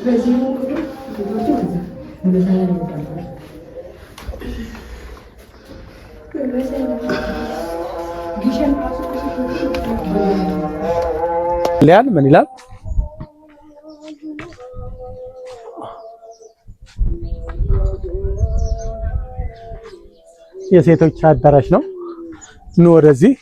በዚህ ሊያን ምን ይላል? የሴቶች አዳራሽ ነው። ኑ ወደዚህ።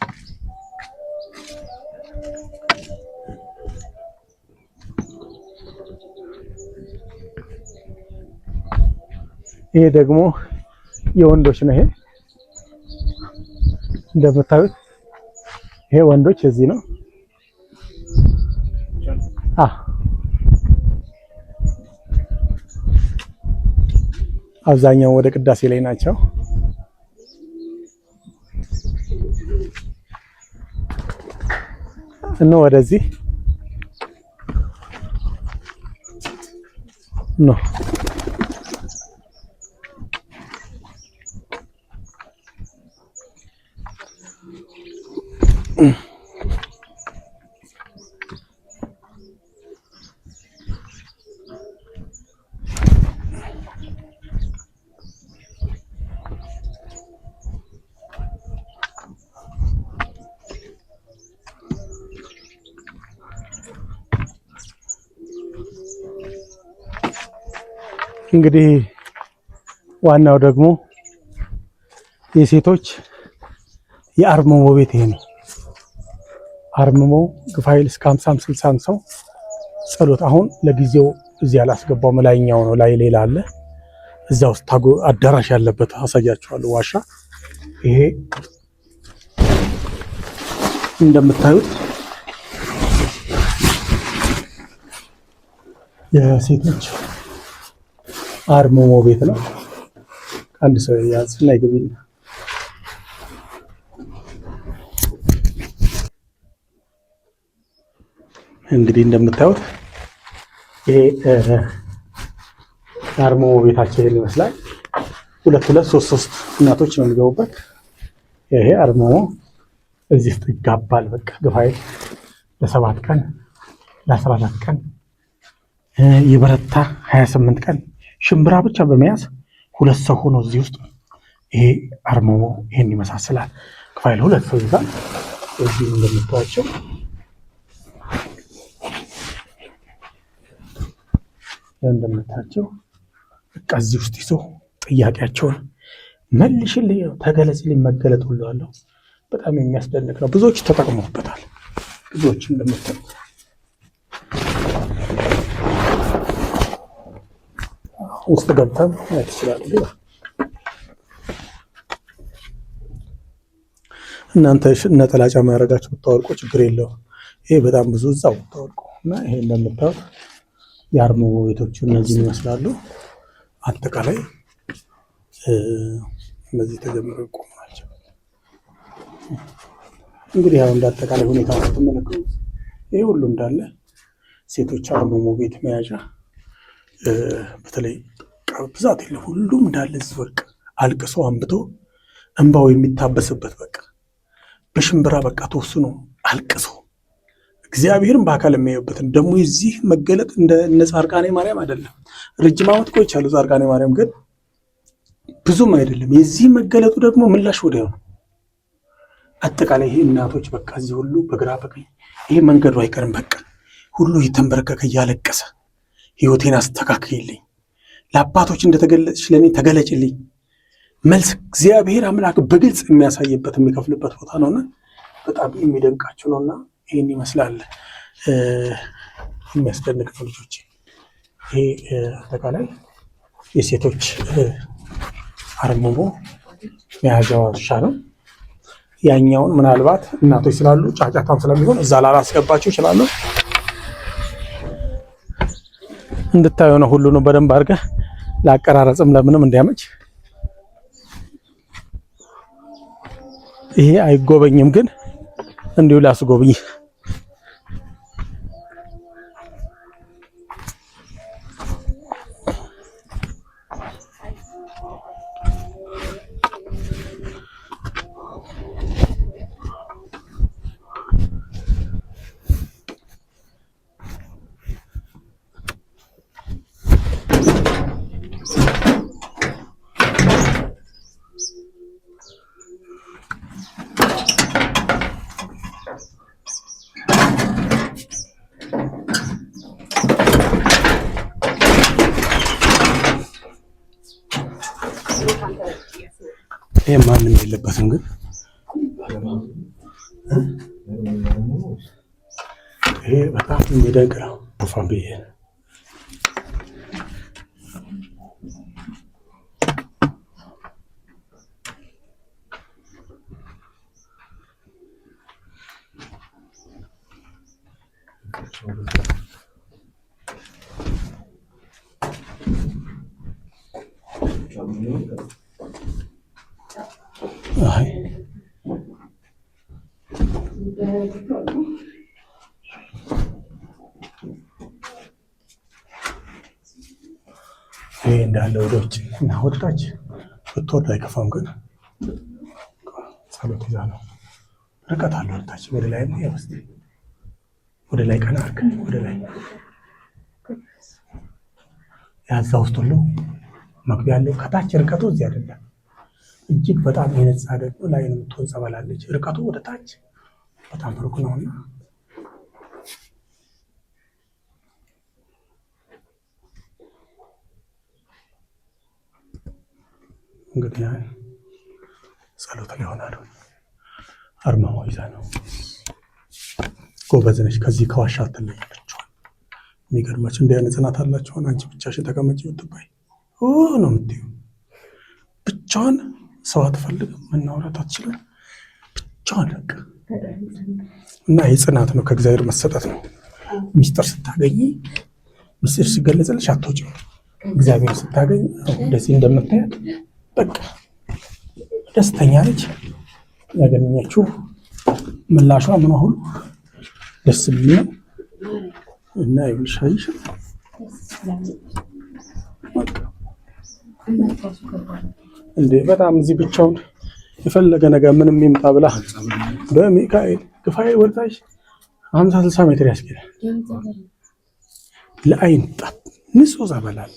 ይሄ ደግሞ የወንዶች ነው። ይሄ እንደምታዩት ይሄ ወንዶች እዚህ ነው። አብዛኛው ወደ ቅዳሴ ላይ ናቸው። እና ወደዚህ ነው እንግዲህ ዋናው ደግሞ የሴቶች የአርምሞ ቤት ይሄ ነው። አርምሞ ግፋይል እስከ 50 60 ሰው ጸሎት። አሁን ለጊዜው እዚህ ያላስገባው መላይኛው ነው። ላይ ሌላ አለ። እዛ ውስጥ አዳራሽ ያለበት አሳያችኋለሁ። ዋሻ ይሄ እንደምታዩት የሴቶች አርምሞ ቤት ነው። አንድ ሰው ያዝና ይገቢና እንግዲህ እንደምታዩት ይሄ አርምሞ ቤታቸው ይመስላል። ሁለት ሶስት እናቶች ነው የሚገቡበት። ይሄ አርምሞ እዚህ ውስጥ ይጋባል። በቃ ግፋይል ለ7 ቀን ለ14 ቀን የበረታ 28 ቀን ሽምብራ ብቻ በመያዝ 2 ሰው ሆኖ እዚህ ውስጥ ይሄ አርምሞ ይሄን ይመሳሰላል። ግፋይል 2 ሰው ይዛል። እዚህ እንደምታዩቸው በቃ እዚህ ውስጥ ይዘው ጥያቄያቸውን መልሽልኝ፣ ተገለጽልኝ፣ መገለጥ ሁሉ አለው። በጣም የሚያስደንቅ ነው። ብዙዎች ተጠቅመውበታል። ብዙዎች እንደምታዩት ውስጥ ገብተን ማየት ይችላሉ። እናንተ ነጠላ ጫማ ያደረጋችሁ ብታወልቁ ችግር የለውም። ይሄ በጣም ብዙ እዛው ብታወልቁ እና ይሄ እንደምታዩት የአርሞ ቤቶቹ እነዚህ ይመስላሉ። አጠቃላይ እነዚህ ተጀምረው ቆሙ ናቸው። እንግዲህ ያው እንዳጠቃላይ ሁኔታው ስትመለከቱ ይሄ ሁሉ እንዳለ ሴቶች አርሞ ቤት መያዣ በተለይ ብዛት የለ ሁሉም እንዳለ እዚህ ወርቅ አልቅሶ አንብቶ እንባው የሚታበስበት በቃ በሽምብራ በቃ ተወስኖ አልቅሶ እግዚአብሔርን በአካል የሚያዩበትን ደግሞ የዚህ መገለጥ እንደ ጻድቃኔ ማርያም አይደለም። ረጅም ዓመት ቆይቻለሁ ጻድቃኔ ማርያም ግን ብዙም አይደለም። የዚህ መገለጡ ደግሞ ምላሽ ወዲያው ነው። አጠቃላይ ይሄ እናቶች በቃ እዚህ ሁሉ በግራ በቀኝ ይሄ መንገዱ አይቀርም በቃ ሁሉ እየተንበረከከ እያለቀሰ ህይወቴን አስተካክልልኝ፣ ለአባቶች እንደተገለጽሽ ለእኔ ተገለጭልኝ መልስ እግዚአብሔር አምላክ በግልጽ የሚያሳይበት የሚከፍልበት ቦታ ነውና በጣም የሚደንቃችሁ ነውና ይህን ይመስላል። የሚያስደንቅ ነው ልጆች። ይሄ አጠቃላይ የሴቶች አርምሞ መያዣ ዋሻ ነው። ያኛውን ምናልባት እናቶች ስላሉ ጫጫታም ስለሚሆን እዛ ላላስገባችሁ ይችላሉ። እንድታዩ ነው ሁሉ ነው በደንብ አድርገህ ለአቀራረጽም ለምንም እንዲያመች። ይሄ አይጎበኝም ግን እንዲሁ ላስጎብኝ። ይሄ ማንም የለበትም ግን ይሄ በጣም የሚደንቅ ነው። ፋሚሊ ይሄ እንዳለ ወደ ውጭ እና ወደ ታች ብትወርድ አይከፋም፣ ግን ጸሎት ይዛ ነው። ርቀት አለው ወደ ታች ወደ ላይ ነው። ወደ ላይ ቀና አድርግ፣ ወደ ላይ ያዛ ውስጥ ሁሉ መግቢያ ያለው ከታች ርቀቱ እዚህ አይደለም። እጅግ በጣም የነጻ ደግሞ ላይ ነው የምትሆን ጸበላለች። ርቀቱ ወደ ታች በጣም ሩቅ ነውና እንግዲህ ጸሎት ላይ ሆናለሁ። አርማው ይዛ ነው። ጎበዝ ነች። ከዚህ ከዋሻ አትለይላችሁ። የሚገርማችሁ እንዲህ አይነት ጽናት አላችሁ። አንቺ ብቻሽን ተቀመጪ ብትባይ ነው የምትይው። ብቻዋን ሰው አትፈልግም፣ መናወራት አትችልም። ብቻዋን በቃ እና የጽናት ነው፣ ከእግዚአብሔር መሰጠት ነው። ሚስጥር ስታገኝ ሚስጥር ሲገለጽልሽ አትወጪም። እግዚአብሔር ስታገኝ እንደዚህ እንደምታያት በቃ ደስተኛ ነች። ያገኘችው ምላሿ ምን ሁሉ ደስ የሚል ነው እና ይሻይሽ እንዴ በጣም እዚህ ብቻውን የፈለገ ነገር ምንም ይምጣ ብላ በሚካኤል ግፋይ ወርታሽ 50-60 ሜትር ያስኬዳል። ለአይን ጣት ንጹህ ጸበላል።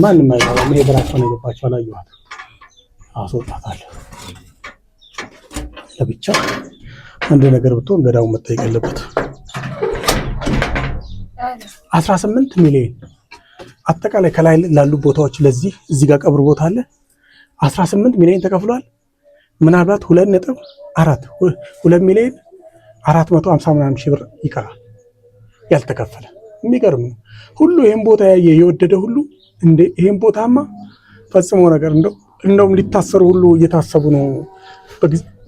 ማንም አይገባም። ይሄ በራሷ ነው የገባችው። አላየኋትም። አስወጣታለሁ። ለብቻ አንድ ነገር ብትሆን ገዳው መጠየቅ ያለበት 18 ሚሊዮን አጠቃላይ ከላይ ላሉ ቦታዎች ለዚህ እዚህ ጋር ቀብር ቦታ አለ 18 ሚሊዮን ተከፍሏል። ምናልባት 2 ሚሊዮን 450 ምናምን ሺህ ብር ይቀራል ያልተከፈለ። የሚገርም ሁሉ ይሄን ቦታ ያየ የወደደ ሁሉ እንደ ይሄን ቦታማ ፈጽሞ ነገር እንደው እንደውም ሊታሰሩ ሁሉ እየታሰቡ ነው።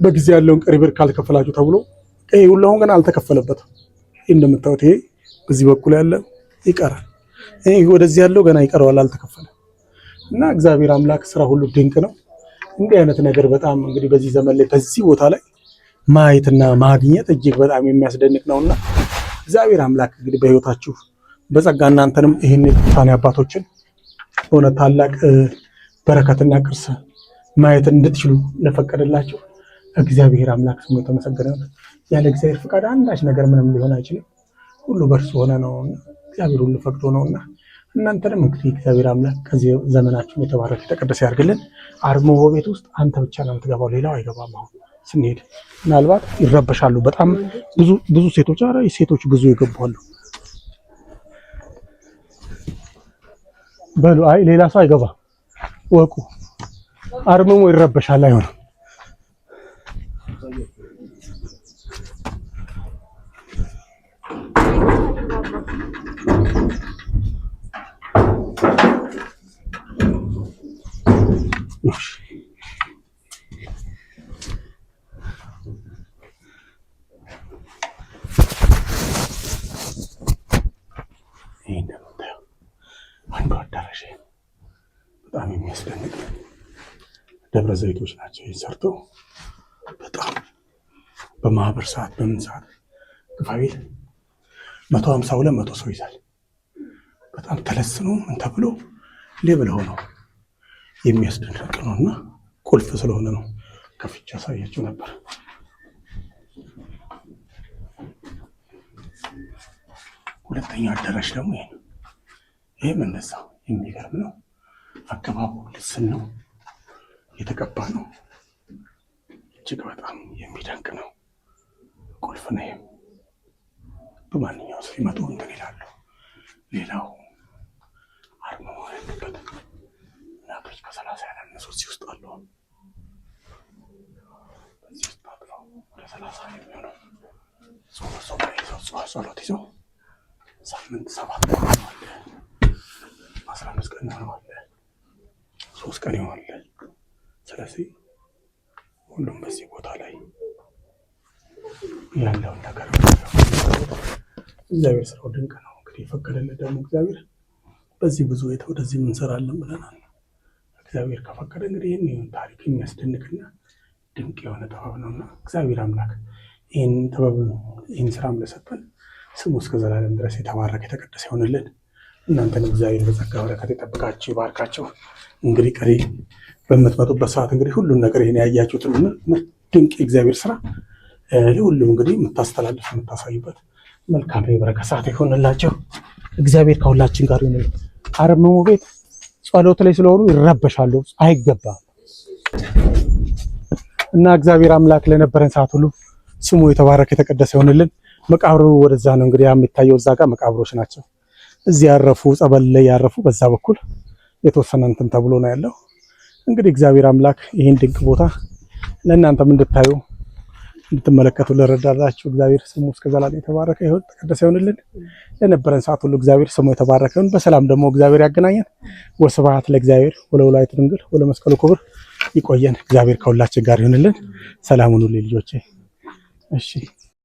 በጊዜ ያለውን ቀሪ ብር ካልከፈላችሁ ተብሎ ይሄ ሁሉ አሁን ገና አልተከፈለበትም። እንደምታዩት ይሄ በዚህ በኩል ያለ ይቀራል። ይሄ ወደዚህ ያለው ገና ይቀረዋል አልተከፈለም። እና እግዚአብሔር አምላክ ስራ ሁሉ ድንቅ ነው። እንዲህ አይነት ነገር በጣም እንግዲህ በዚህ ዘመን ላይ በዚህ ቦታ ላይ ማየትና ማግኘት እጅግ በጣም የሚያስደንቅ ነውና እግዚአብሔር አምላክ እንግዲህ በህይወታችሁ በጸጋ እናንተንም ይህን የቅዱሳን አባቶችን ሆነ ታላቅ በረከትና ቅርስ ማየት እንድትችሉ ለፈቀደላችሁ እግዚአብሔር አምላክ ስሙ የተመሰገነ ነው። ያለ እግዚአብሔር ፍቃድ አንዳች ነገር ምንም ሊሆን አይችልም። ሁሉ በእርሱ ሆነ ነውና እግዚአብሔር ሁሉ ፈቅዶ ነውና እናንተንም እንግዲህ እግዚአብሔር አምላክ ከዚህ ዘመናችሁን የተባረከ የተቀደሰ ያድርግልን። አርምሞ ቤት ውስጥ አንተ ብቻ ነው የምትገባው፣ ሌላው አይገባም። አሁን ስንሄድ ምናልባት ይረበሻሉ። በጣም ብዙ ሴቶች ሴቶች ብዙ ይገባሉ። በሉ አይ ሌላ ሰው አይገባም ወቁ። አርምሞ ይረበሻል አይሆንም። አንዱ አዳራሽ በጣም የሚያስደንቅ ደብረ ዘይቶች ናቸው። ይህን ሰርተው በጣም በማህበር ሰዓት በምን ሰዓት ግፋቢል 152 100 ሰው ይዛል። በጣም ተለስኖ ምን ተብሎ ሌብል ሆነው የሚያስደንቅ ነውና ቁልፍ ስለሆነ ነው ከፍቻ ያሳያችሁ ነበር። ሁለተኛው አዳራሽ ደግሞ ይሄ እንደዛው የሚገርም ነው። አካባቢው ልስን ነው የተቀባ ነው። እጅግ በጣም የሚደንቅ ነው። ቁልፍ ነው። በማንኛውም ሲመጡ እንትን ይላሉ። ሌላው አርምሞ ያለበት እናቶች ከ30 ያላነሱ እዚህ ውስጥ አሉ። በዚህ ውስጥ አጥረው ወደ 30 የሚሆነው ጸሎት ይዘው ሳምንት 7 ቀን አለ፣ 15 ቀን አለ፣ 3 ቀን ይሆናል። ስለዚህ ሁሉም በዚህ ቦታ ላይ ያለውን ነገር እግዚአብሔር ስራው ድንቅ ነው። እንግዲህ የፈቀደልን ደግሞ እግዚአብሔር በዚህ ብዙ ወደዚህ እንሰራለን ብለናል። እግዚአብሔር ከፈቀደ እንግዲህ ይህን ታሪክ የሚያስደንቅና ድንቅ የሆነ ጥበብ ነውና እግዚአብሔር አምላክ ይህን ጥበብ ይህን ስራም ለሰጠን ስሙ እስከ ዘላለም ድረስ የተባረከ የተቀደሰ ይሆንልን። እናንተን እግዚአብሔር በጸጋ በረከት ይጠብቃችሁ ይባርካችሁ። እንግዲህ ቀሪ በምትመጡበት ሰዓት እንግዲህ ሁሉን ነገር ይሄን ያያችሁትን ድንቅ የእግዚአብሔር ስራ ለሁሉም እንግዲህ የምታስተላልፍ የምታሳዩበት መልካም የበረከት ሰዓት ይሆንላችሁ። እግዚአብሔር ከሁላችን ጋር ይሁን። አርምሞ ቤት ጸሎት ላይ ስለሆኑ ይረበሻሉ፣ አይገባም እና እግዚአብሔር አምላክ ለነበረን ሰዓት ሁሉ ስሙ የተባረከ የተቀደሰ ይሆንልን። መቃብሩ ወደዛ ነው እንግዲህ የሚታየው፣ እዛ ጋር መቃብሮች ናቸው። እዚህ ያረፉ ጸበል ላይ ያረፉ በዛ በኩል የተወሰነ እንትን ተብሎ ነው ያለው። እንግዲህ እግዚአብሔር አምላክ ይህን ድንቅ ቦታ ለእናንተም እንድታዩ እንድትመለከቱ ለረዳላችሁ እግዚአብሔር ስሙ እስከ ዘላለም የተባረከ ይሁን ተቀደሰ ይሁንልን። ለነበረን ሰዓት ሁሉ እግዚአብሔር ስሙ የተባረከ ይሁን። በሰላም ደግሞ እግዚአብሔር ያገናኘን። ወስብሐት ለእግዚአብሔር ወለወላዲቱ ድንግል ወለመስቀሉ ክቡር። ይቆየን። እግዚአብሔር ከሁላችን ጋር ይሁንልን። ሰላም ሁኑልኝ ልጆቼ። እሺ